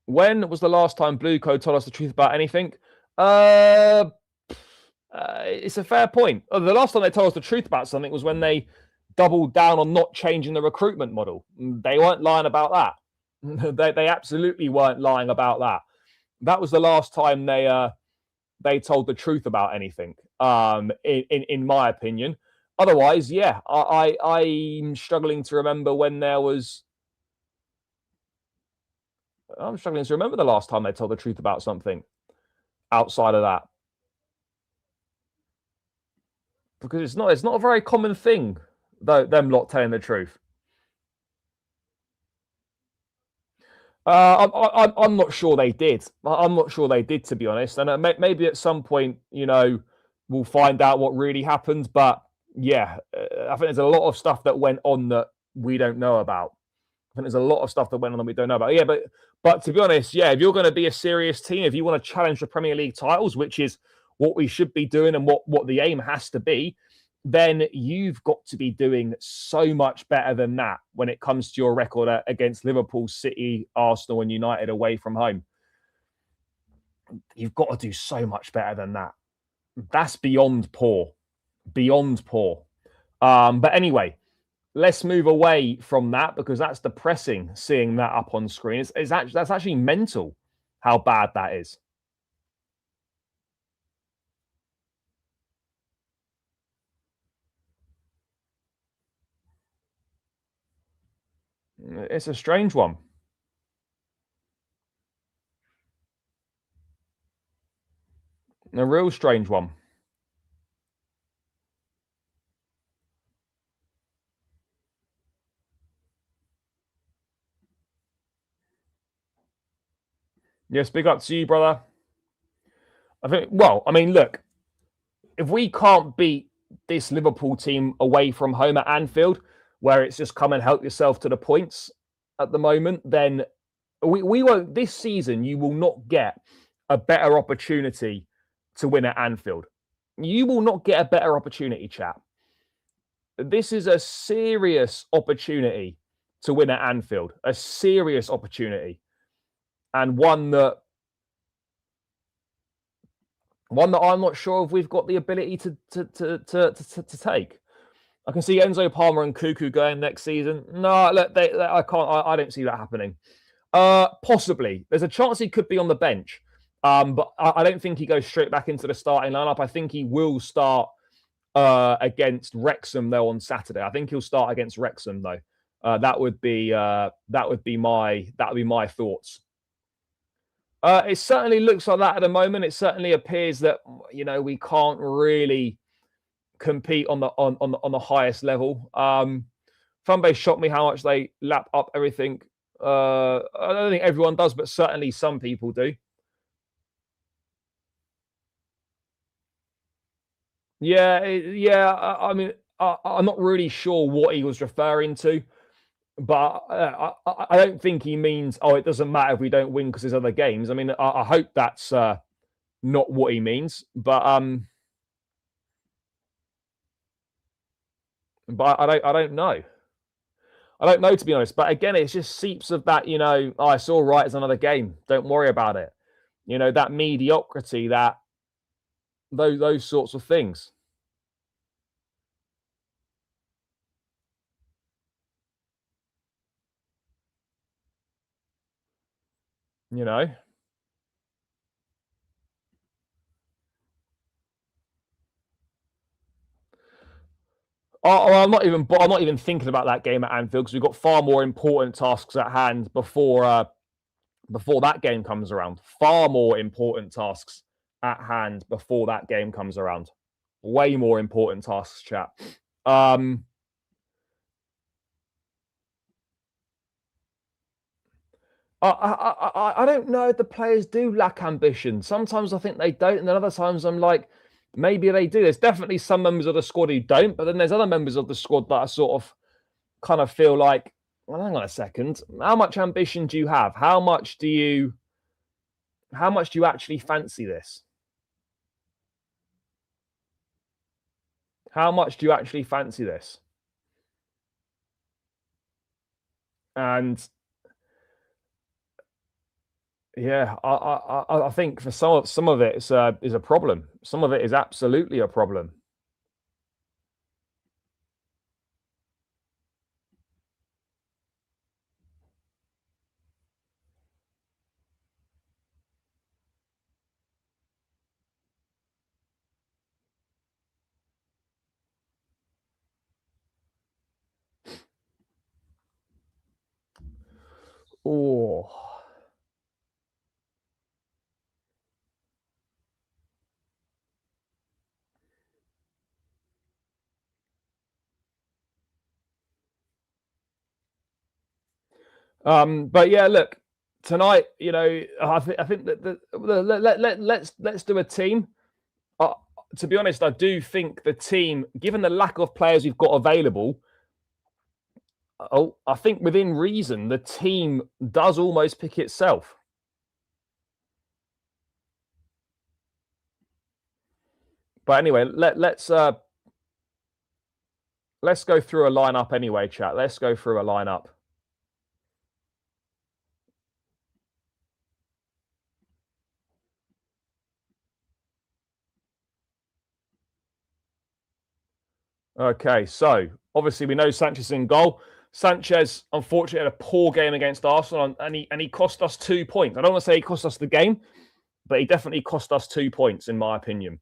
When was the last time Blue Code told us the truth about anything? It's a fair point. The last time they told us the truth about something was when they doubled down on not changing the recruitment model. They weren't lying about that. They absolutely weren't lying about that. That was the last time they told the truth about anything. In my opinion. Otherwise, yeah, I'm struggling to remember when there was. I'm struggling to remember the last time they told the truth about something outside of that. Because it's not a very common thing, though, them lot telling the truth. I'm not sure they did. I'm not sure they did, to be honest. And maybe at some point, we'll find out what really happened. But yeah, I think there's a lot of stuff that went on that we don't know about. I think there's a lot of stuff that went on that we don't know about. Yeah, but to be honest, yeah, if you're going to be a serious team, if you want to challenge the Premier League titles, which is what we should be doing and what the aim has to be, then you've got to be doing so much better than that when it comes to your record against Liverpool, City, Arsenal, and United away from home. You've got to do so much better than that. That's beyond poor. Beyond poor. But anyway, let's move away from that because that's depressing, seeing that up on screen. That's actually mental how bad that is. It's a strange one. A real strange one. Yes, big up to you, brother. Look, if we can't beat this Liverpool team away from home at Anfield, where it's just come and help yourself to the points at the moment, then we won't. This season, you will not get a better opportunity to win at Anfield. You will not get a better opportunity, chap. This is a serious opportunity to win at Anfield. A serious opportunity. And one that I'm not sure if we've got the ability to take. I can see Enzo Palmer and Cuckoo going next season. No, look, I can't. I don't see that happening. Possibly, there's a chance he could be on the bench, but I don't think he goes straight back into the starting lineup. I think he will start against Wrexham though on Saturday. I think he'll start against Wrexham though. That would be my thoughts. It certainly looks like that at the moment. It certainly appears that we can't really compete on the highest level. Fanbase shocked me how much they lap up everything. I don't think everyone does, but certainly some people do. Yeah. I mean, I'm not really sure what he was referring to, but I don't think he means, oh, it doesn't matter if we don't win because there's other games. I mean, I hope that's not what he means, but I don't know. I don't know, to be honest. But again, it's just seeps of that, oh, it's all right, it's another game. Don't worry about it. That mediocrity, that those sorts of things. You know. Oh, I'm not even thinking about that game at Anfield because we've got far more important tasks at hand before that game comes around. Far more important tasks at hand before that game comes around. Way more important tasks, chat. I don't know if the players do lack ambition. Sometimes I think they don't, and then other times I'm like, maybe they do. There's definitely some members of the squad who don't, but then there's other members of the squad that are sort of kind of feel like, well, hang on a second. How much ambition do you have? How much do you actually fancy this? How much do you actually fancy this? And yeah, I think for some of it is a problem. Some of it is absolutely a problem. Oh. But yeah, look, tonight, I think that let's do a team. To be honest, I do think the team, given the lack of players we've got available, I think within reason, the team does almost pick itself. But anyway, let's go through a lineup anyway, chat. Let's go through a lineup. Okay, so obviously we know Sanchez in goal. Sanchez, unfortunately, had a poor game against Arsenal, and he cost us 2 points. I don't want to say he cost us the game, but he definitely cost us 2 points, in my opinion.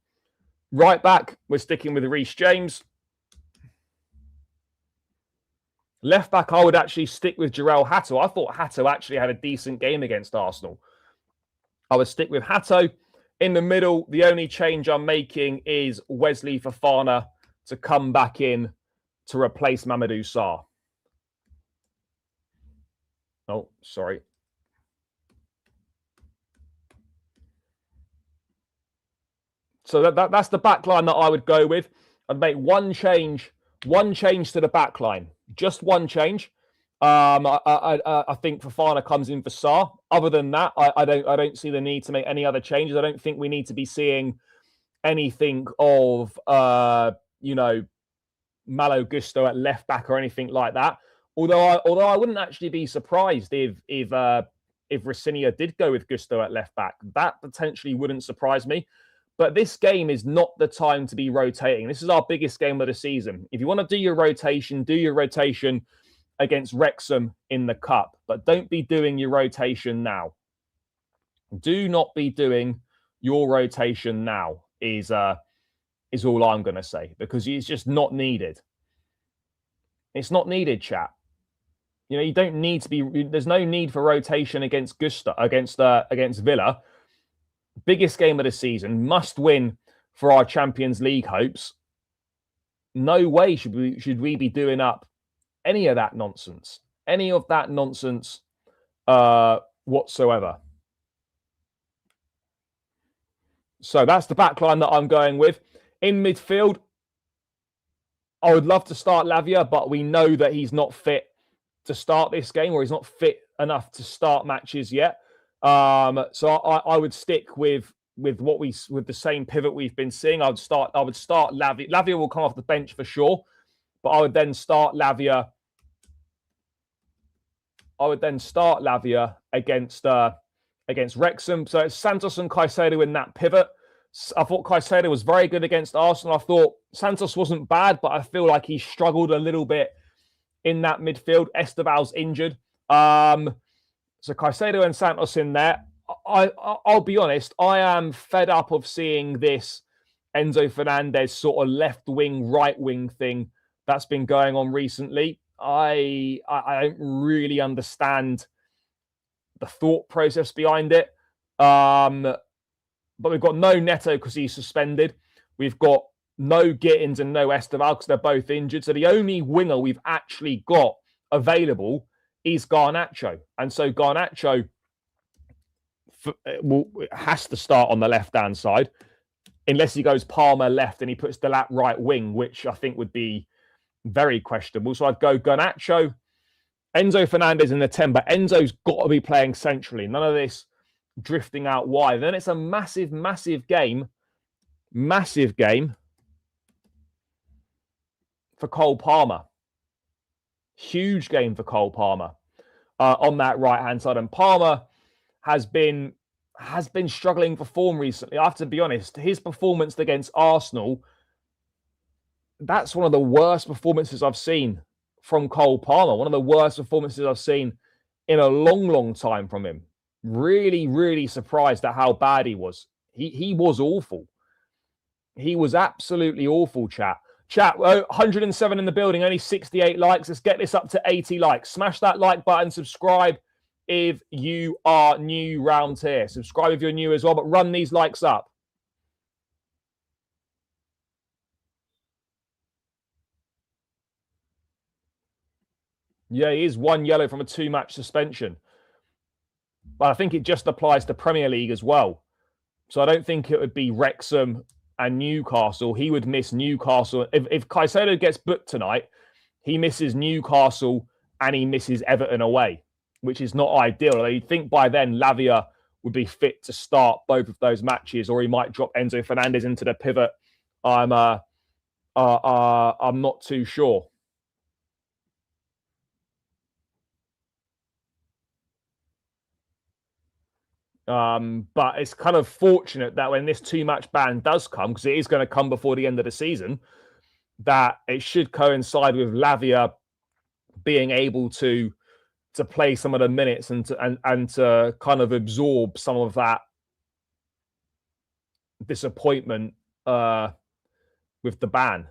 Right back, we're sticking with Reece James. Left back, I would actually stick with Jarell Hatto. I thought Hatto actually had a decent game against Arsenal. I would stick with Hatto. In the middle, the only change I'm making is Wesley Fofana to come back in to replace Mamadou Sarr. Oh, sorry. So that's the back line that I would go with. I'd make one change to the back line. Just one change. I think Fofana comes in for Sarr. Other than that, I don't see the need to make any other changes. I don't think we need to be seeing anything of Malo Gusto at left back or anything like that. Although I wouldn't actually be surprised if Rosenior did go with Gusto at left back. That potentially wouldn't surprise me. But this game is not the time to be rotating. This is our biggest game of the season. If you want to do your rotation against Wrexham in the Cup. But don't be doing your rotation now. Do not be doing your rotation now is all I'm going to say, because it's just not needed. It's not needed, chat. You don't need to be. There's no need for rotation against Villa. Biggest game of the season, must win for our Champions League hopes. No way should we be doing up any of that nonsense. Any of that nonsense whatsoever. So that's the back line that I'm going with. In midfield, I would love to start Lavia, but we know that he's not fit to start this game, or he's not fit enough to start matches yet. So I would stick with the same pivot we've been seeing. I would start Lavia. Lavia will come off the bench for sure, but I would then start Lavia. Against Wrexham. So it's Santos and Caicedo in that pivot. I thought Caicedo was very good against Arsenal. I thought Santos wasn't bad, but I feel like he struggled a little bit in that midfield. Esteval's injured. So Caicedo and Santos in there. I'll be honest, I am fed up of seeing this Enzo Fernandez sort of left wing, right wing thing that's been going on recently. I don't really understand the thought process behind it. But we've got no Neto because he's suspended. We've got no Gittins and no Esteval because they're both injured. So the only winger we've actually got available is Garnacho. And so Garnacho has to start on the left-hand side, unless he goes Palmer left and he puts Delap right wing, which I think would be very questionable. So I'd go Garnacho, Enzo Fernandez in the 10, but Enzo's got to be playing centrally. None of this drifting out wide. Then it's a massive, massive game for Cole Palmer. Huge game for Cole Palmer on that right-hand side. And Palmer has been struggling for form recently. I have to be honest, his performance against Arsenal, that's one of the worst performances I've seen from Cole Palmer. One of the worst performances I've seen in a long, long time from him. Really, really surprised at how bad he was. He was awful. He was absolutely awful, chat. 107 in the building, only 68 likes. Let's get this up to 80 likes. Smash that like button, subscribe if you are new round here. Subscribe if you're new as well, but run these likes up. Yeah, he is one yellow from a 2-match suspension. But I think it just applies to Premier League as well. So I don't think it would be Wrexham and Newcastle. He would miss Newcastle. If Caicedo gets booked tonight, he misses Newcastle and he misses Everton away, which is not ideal. You'd think by then Lavia would be fit to start both of those matches, or he might drop Enzo Fernandez into the pivot. I'm not too sure. But it's kind of fortunate that when this 2-match ban does come, because it is going to come before the end of the season, that it should coincide with Lavia being able to play some of the minutes and to kind of absorb some of that disappointment with the ban.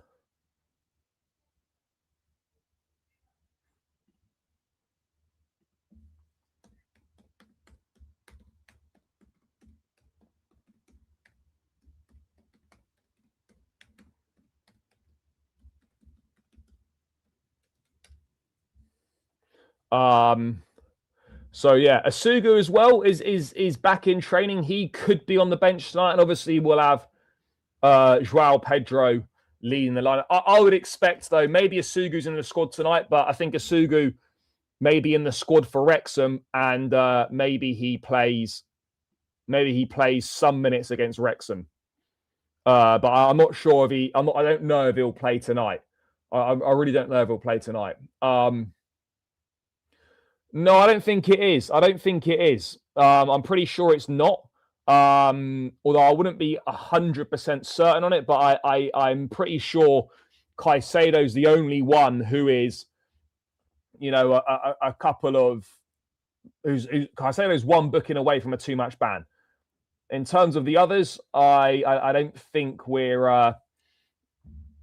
So yeah, Asugu as well is back in training. He could be on the bench tonight, and obviously we'll have Joao Pedro leading the line. I would expect though maybe Asugu's in the squad tonight, but I think Asugu may be in the squad for Wrexham, and maybe he plays some minutes against Wrexham. But I'm not sure if I don't know if he'll play tonight. I really don't know if he'll play tonight. No, I don't think it is. I'm pretty sure it's not. Although I wouldn't be 100% certain on it, but I'm pretty sure Caicedo's the only one who is, a couple of Caicedo's one booking away from a 2-match ban. In terms of the others, I don't think we're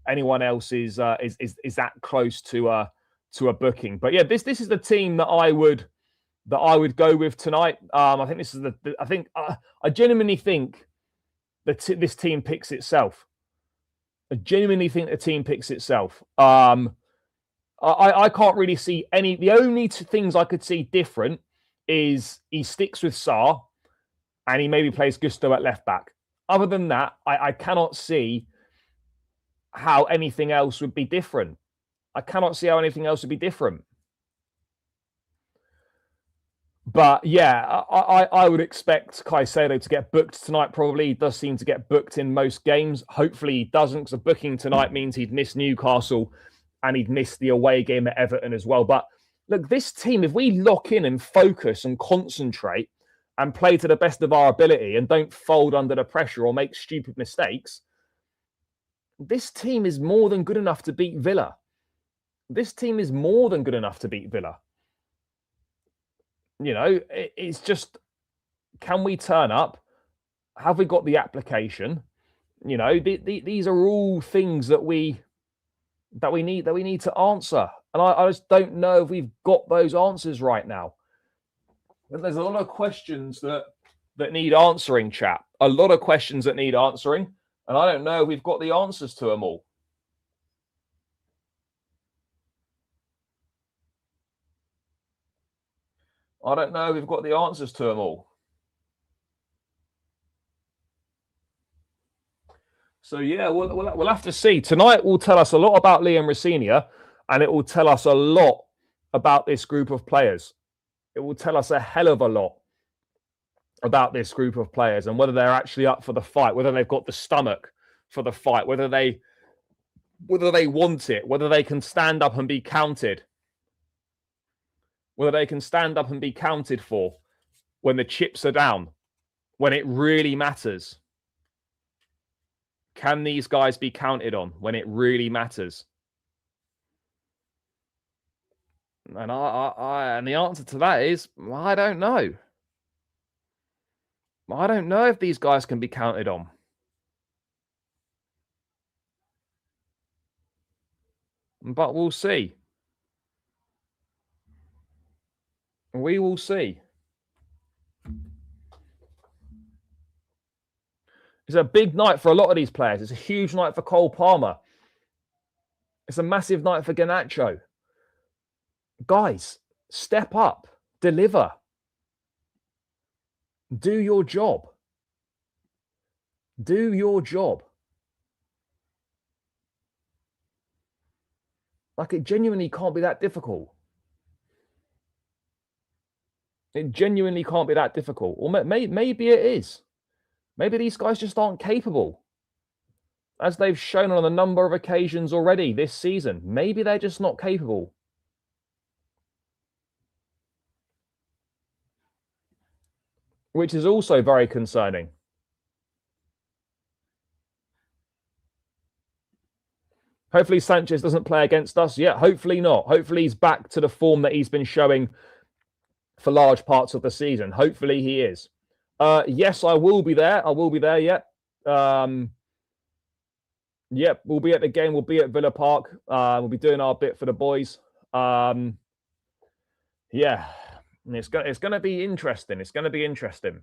anyone else is that close to a booking. But yeah, this is the team that I would go with tonight. I think this is I genuinely think that this team picks itself. I genuinely think the team picks itself. I can't really see any. The only two things I could see different is he sticks with Sarr and he maybe plays Gusto at left back. Other than that, I cannot see how anything else would be different. I cannot see how anything else would be different. But yeah, I would expect Caicedo to get booked tonight. Probably he does seem to get booked in most games. Hopefully he doesn't, because a booking tonight means he'd miss Newcastle and he'd miss the away game at Everton as well. But look, this team, if we lock in and focus and concentrate and play to the best of our ability and don't fold under the pressure or make stupid mistakes, this team is more than good enough to beat Villa. This team is more than good enough to beat Villa. You know, it's just, can we turn up? Have we got the application? You know, these are all things that we need to answer. And I just don't know if we've got those answers right now. But there's a lot of questions that need answering, chap. A lot of questions that need answering. And I don't know if we've got the answers to them all. I don't know if we've got the answers to them all. So, yeah, we'll have to see. Tonight will tell us a lot about Liam Rosenior, and it will tell us a lot about this group of players. It will tell us a hell of a lot about this group of players and whether they're actually up for the fight, whether they've got the stomach for the fight, whether they want it, whether they can stand up and be counted, whether they can stand up and be counted for when the chips are down, when it really matters. Can these guys be counted on when it really matters? And and the answer to that is, I don't know. I don't know if these guys can be counted on. But we'll see. We will see. It's a big night for a lot of these players. It's a huge night for Cole Palmer. It's a massive night for Garnacho. Guys, step up, deliver, do your job. Do your job. Like, it genuinely can't be that difficult. It genuinely can't be that difficult. Or maybe it is. Maybe these guys just aren't capable. As they've shown on a number of occasions already this season, maybe they're just not capable. Which is also very concerning. Hopefully Sanchez doesn't play against us. Yeah, hopefully not. Hopefully he's back to the form that he's been showing for large parts of the season. Hopefully he is. Yes, I will be there. I will be there, yeah. Yep, we'll be at the game. We'll be at Villa Park. We'll be doing our bit for the boys. Yeah, it's going to be interesting. It's going to be interesting.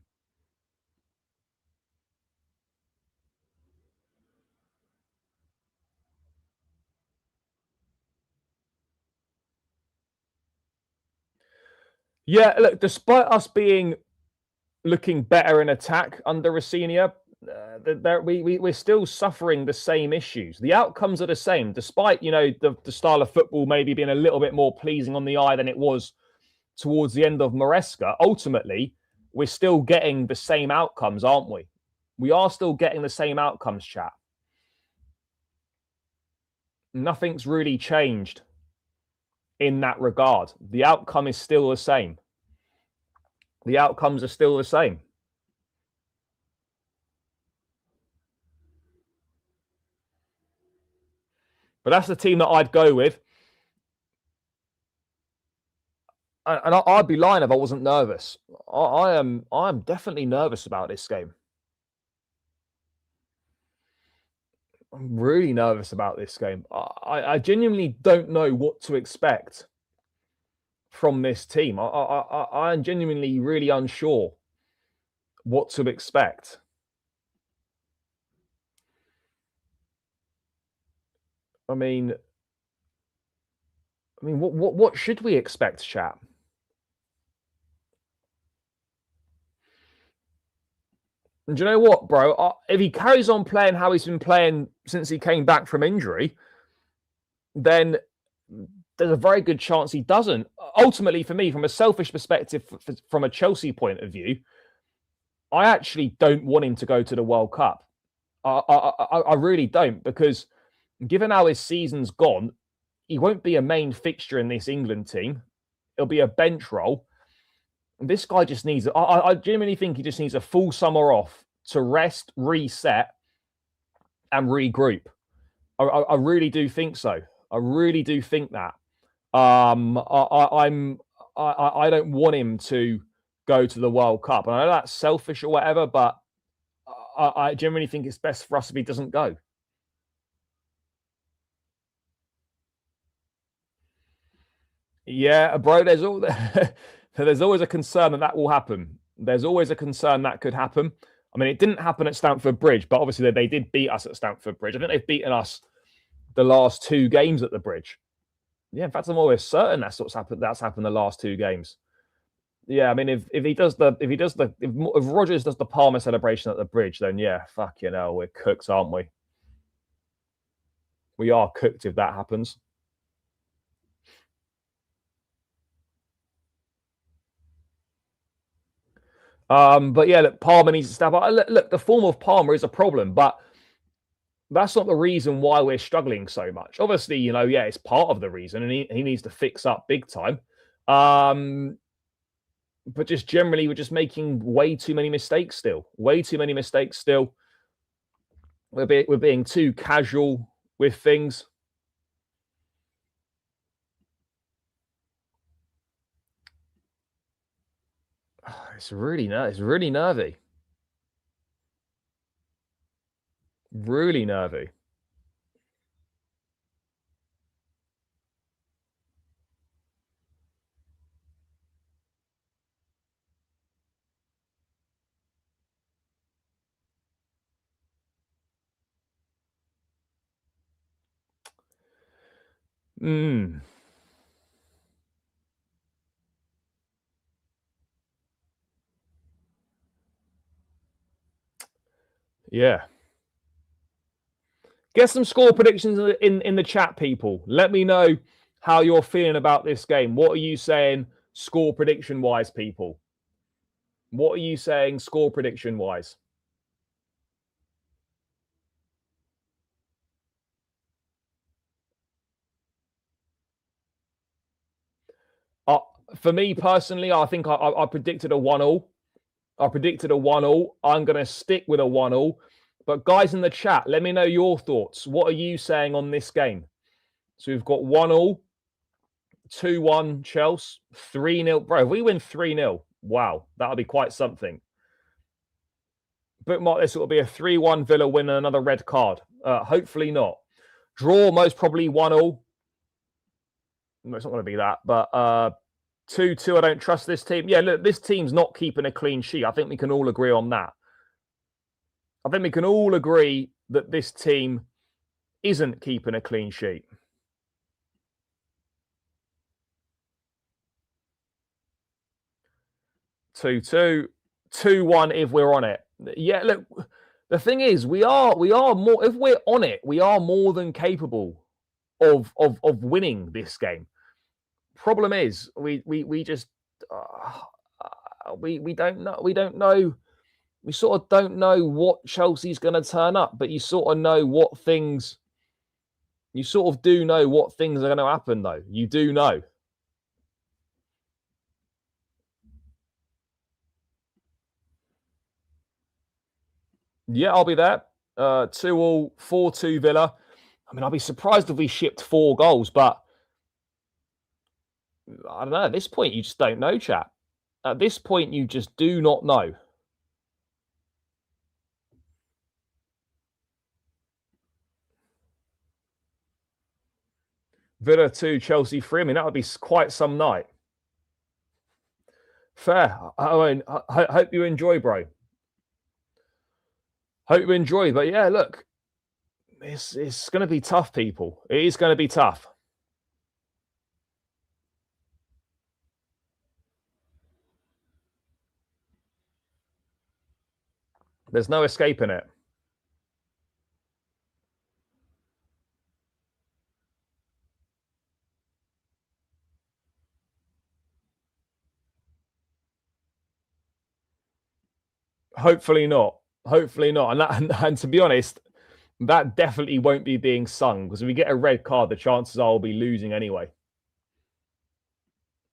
Yeah, look, despite us looking better in attack under Rosenior, we're still suffering the same issues. The outcomes are the same, despite, you know, the style of football maybe being a little bit more pleasing on the eye than it was towards the end of Maresca. Ultimately, we're still getting the same outcomes, aren't we? We are still getting the same outcomes, chat. Nothing's really changed in that regard. The outcome is still the same. The outcomes are still the same. But that's the team that I'd go with. And I'd be lying if I wasn't nervous. I'm definitely nervous about this game. I'm really nervous about this game. I genuinely don't know what to expect from this team. I'm genuinely really unsure what to expect. I mean, what should we expect, chap? And do you know what, bro? If he carries on playing how he's been playing since he came back from injury, then there's a very good chance he doesn't. Ultimately, for me, from a selfish perspective, from a Chelsea point of view, I actually don't want him to go to the World Cup. I really don't, because given how his season's gone, he won't be a main fixture in this England team. It'll be a bench role. This guy just needs, I genuinely think he just needs a full summer off to rest, reset, and regroup. I really do think so. I really do think that. I don't want him to go to the World Cup. And I know that's selfish or whatever, but I genuinely think it's best for us if he doesn't go. Yeah, bro. There's always a concern that will happen. There's always a concern that could happen. I mean, it didn't happen at Stamford Bridge, but obviously they did beat us at Stamford Bridge. I think they've beaten us the last two games at the Bridge. Yeah, in fact, I'm always certain that's what's happened. That's happened the last two games. Yeah, I mean, if Rodgers does the Palmer celebration at the Bridge, then yeah, fuck you know, we're cooked, aren't we? We are cooked if that happens. But yeah, look, Palmer needs to step up. Look, the form of Palmer is a problem, but that's not the reason why we're struggling so much. Obviously, you know, yeah, it's part of the reason, and he needs to fix up big time. But just generally, we're just making way too many mistakes still. Way too many mistakes still. We're being too casual with things. It's really nervy. Really nervy. Mm, yeah. Get some score predictions in the chat, people. Let me know how you're feeling about this game. What are you saying score prediction wise, people? What are you saying score prediction wise? Uh, for me personally, I think I predicted a 1-1. I predicted a 1-1. I'm going to stick with a 1-1. But guys in the chat, let me know your thoughts. What are you saying on this game? So we've got 1-1, 2-1 Chelsea, 3-0. Bro, if we win 3-0, wow, that'll be quite something. Bookmark this, it'll be a 3-1 Villa win and another red card. Hopefully not. Draw, most probably 1-1. No, it's not going to be that, but 2-2, I don't trust this team. Yeah, look, this team's not keeping a clean sheet. I think we can all agree on that. I think we can all agree that this team isn't keeping a clean sheet. 2-2, 2-1 if we're on it. Yeah, look, the thing is, we are more, if we're on it, we are more than capable of winning this game. Problem is, we just we don't know. We sort of don't know what Chelsea's going to turn up, but you sort of know what things. You sort of do know what things are going to happen, though. You do know. Yeah, I'll be there. 2-2, 4-2 Villa. I mean, I'll be surprised if we shipped 4 goals, but I don't know. At this point, you just don't know, chap. At this point, you just do not know. Villa 2, Chelsea 3. I mean, that would be quite some night. Fair. I mean, I hope you enjoy, bro. Hope you enjoy. But yeah, look, it's going to be tough, people. It is going to be tough. There's no escaping it. Hopefully not. Hopefully not. And to be honest, that definitely won't be being sung, because if we get a red card, the chances are we'll be losing anyway.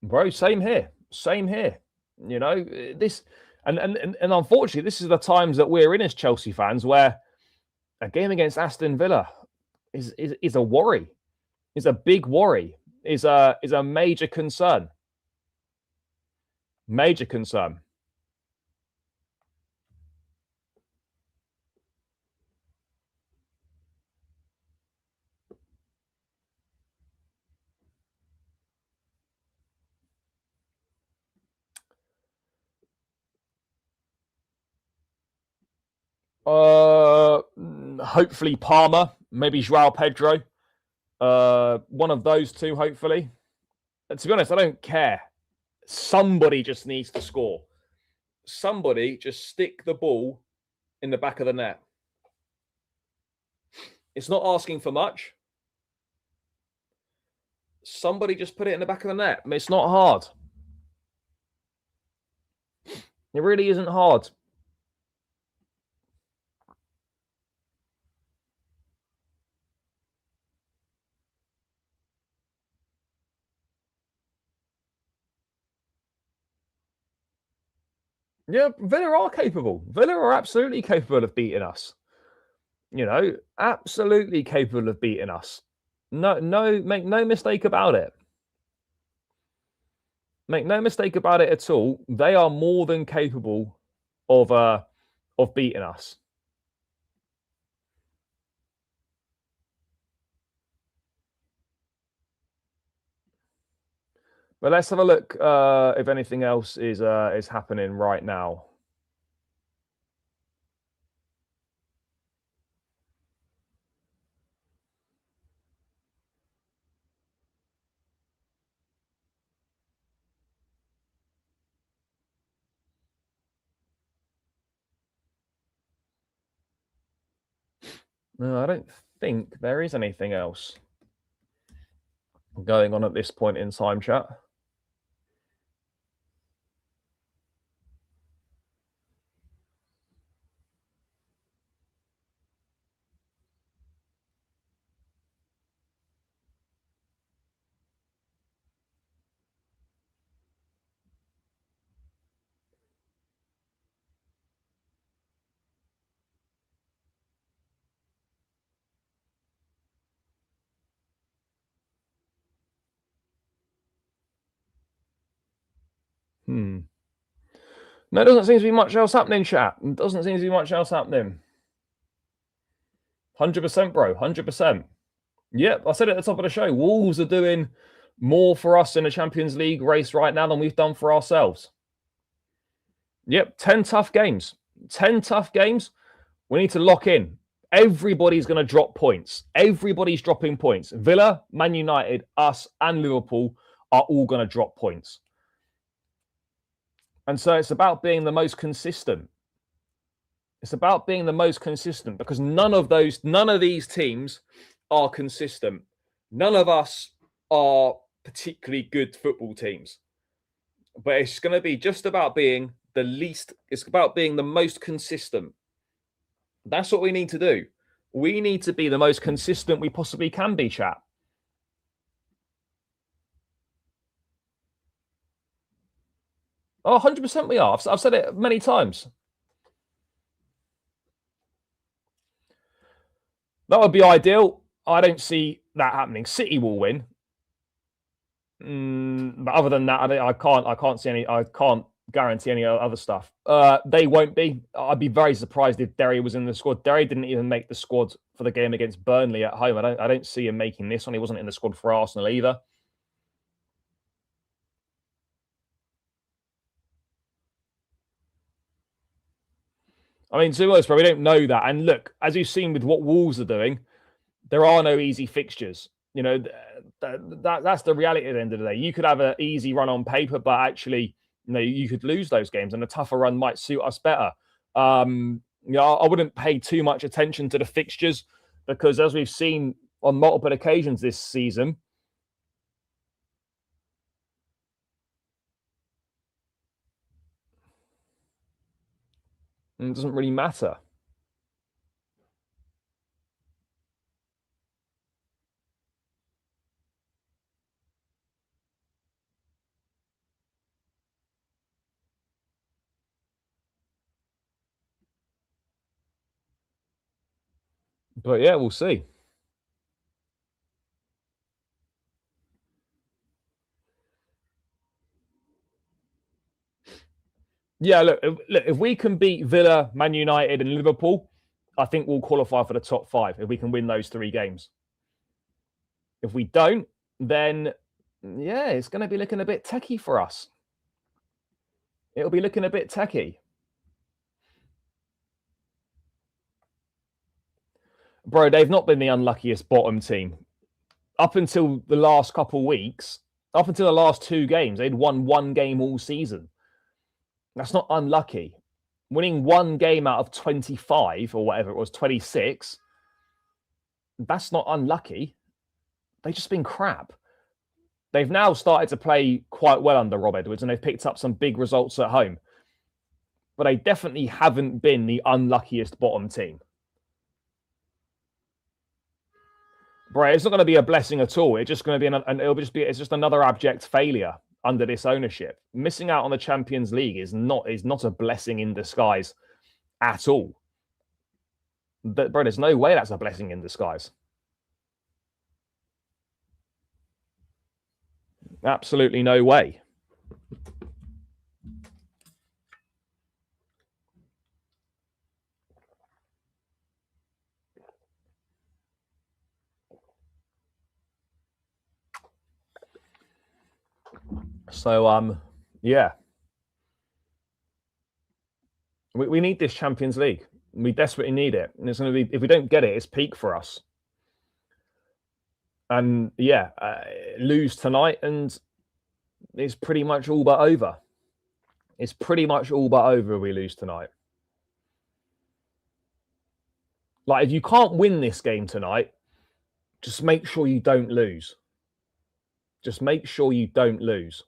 Bro, same here. Same here. You know, this and unfortunately, this is the times that we're in as Chelsea fans, where a game against Aston Villa is a worry, is a big worry, is a major concern. Major concern. Hopefully Palmer, maybe Joao Pedro. One of those two, hopefully. And to be honest, I don't care. Somebody just needs to score. Somebody just stick the ball in the back of the net. It's not asking for much. Somebody just put it in the back of the net. I mean, it's not hard. It really isn't hard. Yeah, Villa are capable. Villa are absolutely capable of beating us. You know, absolutely capable of beating us. No, make no mistake about it. Make no mistake about it at all. They are more than capable of beating us. But let's have a look if anything else is happening right now. No, I don't think there is anything else going on at this point in time, chat. No, it doesn't seem to be much else happening, chat. It doesn't seem to be much else happening. 100%, bro. 100%. Yep, I said it at the top of the show. Wolves are doing more for us in the Champions League race right now than we've done for ourselves. Yep, 10 tough games. 10 tough games. We need to lock in. Everybody's going to drop points. Everybody's dropping points. Villa, Man United, us, and Liverpool are all going to drop points. And so it's about being the most consistent. It's about being the most consistent, because none of these teams are consistent. None of us are particularly good football teams. But it's going to be just about being it's about being the most consistent. That's what we need to do. We need to be the most consistent we possibly can be, chat. Oh, 100% we are. I've said it many times. That would be ideal. I don't see that happening. City will win. But other than that, I can't guarantee any other stuff. They won't be. I'd be very surprised if Derry was in the squad. Derry didn't even make the squad for the game against Burnley at home. I don't see him making this one. He wasn't in the squad for Arsenal either. I mean, to us, bro, we don't know that. And look, as you've seen with what Wolves are doing, there are no easy fixtures. You know, that's the reality at the end of the day. You could have an easy run on paper, but actually, you know, you could lose those games, and a tougher run might suit us better. Yeah, I wouldn't pay too much attention to the fixtures because, as we've seen on multiple occasions this season, it doesn't really matter. But yeah, we'll see. Yeah, look, if we can beat Villa, Man United, and Liverpool, I think we'll qualify for the top 5 if we can win those 3 games. If we don't, then yeah, it's going to be looking a bit techie for us. It'll be looking a bit techie. Bro, they've not been the unluckiest bottom team. Up until the last couple of weeks, up until the last 2 games, they'd won 1 game all season. That's not unlucky. Winning 1 game out of 25 or whatever it was, 26, that's not unlucky. They've just been crap. They've now started to play quite well under Rob Edwards and they've picked up some big results at home. But they definitely haven't been the unluckiest bottom team. Bro, it's not going to be a blessing at all. It's just going to be it's just another abject failure under this ownership. Missing out on the Champions League is not a blessing in disguise at all. But bro, there's no way that's a blessing in disguise. Absolutely no way. So yeah. We need this Champions League. We desperately need it. And it's going to be, if we don't get it, it's peak for us. And yeah, lose tonight and it's pretty much all but over. It's pretty much all but over if we lose tonight. Like, if you can't win this game tonight, just make sure you don't lose. Just make sure you don't lose.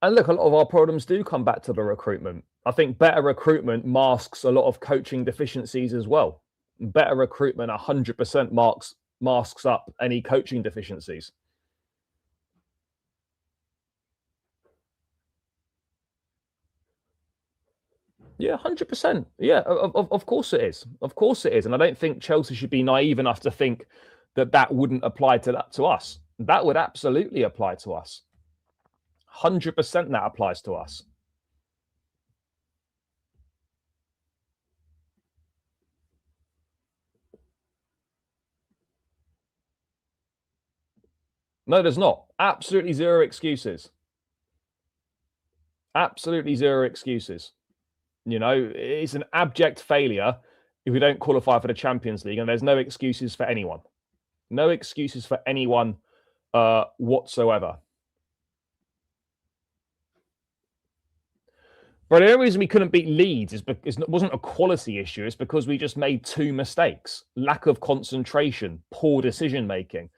And look, a lot of our problems do come back to the recruitment. I think better recruitment masks a lot of coaching deficiencies as well. Better recruitment 100% masks up any coaching deficiencies. Yeah, 100%. Yeah, of course it is. Of course it is. And I don't think Chelsea should be naive enough to think that that wouldn't apply to us. That would absolutely apply to us. 100% that applies to us. No, there's not. Absolutely zero excuses. Absolutely zero excuses. You know, it's an abject failure if we don't qualify for the Champions League, and there's no excuses for anyone. No excuses for anyone whatsoever. But the only reason we couldn't beat Leeds is because it wasn't a quality issue. It's because we just made 2 mistakes: lack of concentration, poor decision making.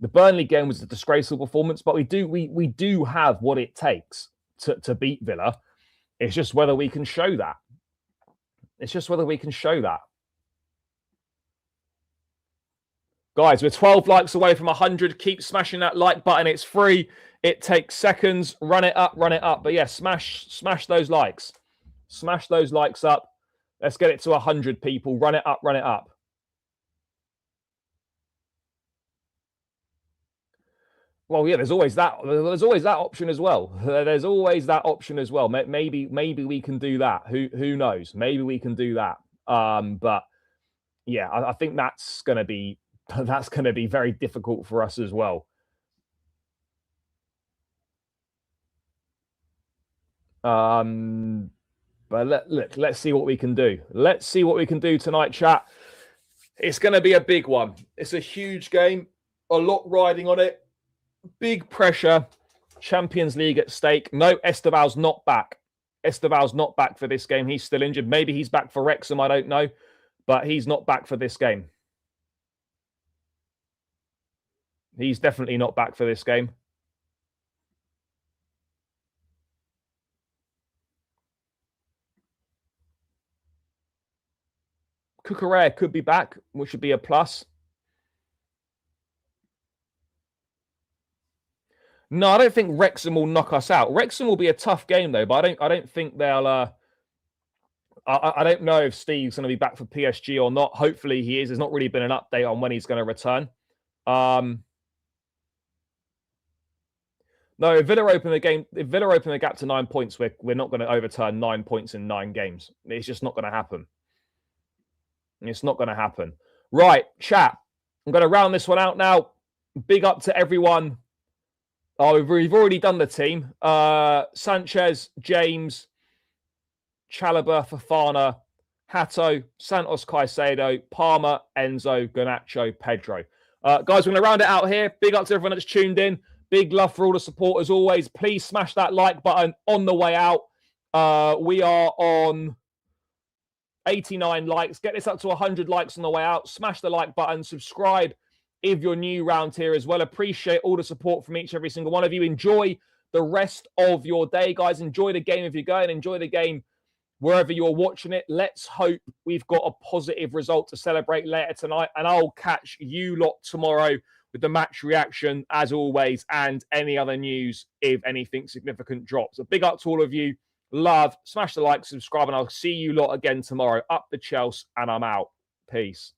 The Burnley game was a disgraceful performance, but we do have what it takes to beat Villa. It's just whether we can show that. It's just whether we can show that. Guys, we're 12 likes away from 100. Keep smashing that like button. It's free. It takes seconds. Run it up, run it up. But yeah, smash those likes. Smash those likes up. Let's get it to 100 people. Run it up, run it up. Well, yeah, there's always that. There's always that option as well. There's always that option as well. Maybe we can do that. Who knows? Maybe we can do that. But yeah, I think that's going to be very difficult for us as well. But let's see what we can do. Let's see what we can do tonight, chat. It's going to be a big one. It's a huge game. A lot riding on it. Big pressure. Champions League at stake. No, Esteval's not back. Esteval's not back for this game. He's still injured. Maybe he's back for Wrexham. I don't know. But he's not back for this game. He's definitely not back for this game. Cucurella could be back, which would be a plus. No, I don't think Wrexham will knock us out. Wrexham will be a tough game though, but I don't think they'll. I don't know if Steve's going to be back for PSG or not. Hopefully he is. There's not really been an update on when he's going to return. No, if Villa open the gap to 9 points, we're not going to overturn 9 points in 9 games. It's just not going to happen. It's not going to happen. Right, chat. I'm going to round this one out now. Big up to everyone. Oh, we've already done the team. Sanchez, James, Chalobah, Fofana, Hato, Santos Caicedo, Palmer, Enzo, Garnacho, Pedro. Guys, we're going to round it out here. Big up to everyone that's tuned in. Big love for all the support as always. Please smash that like button on the way out. We are on 89 likes. Get this up to 100 likes on the way out. Smash the like button. Subscribe if you're new around here as well. Appreciate all the support from every single one of you. Enjoy the rest of your day, guys. Enjoy the game if you're going. Enjoy the game wherever you're watching it. Let's hope we've got a positive result to celebrate later tonight. And I'll catch you lot tomorrow with the match reaction, as always, and any other news if anything significant drops. A big up to all of you. Love. Smash the like, subscribe, and I'll see you lot again tomorrow. Up the Chelsea, and I'm out. Peace.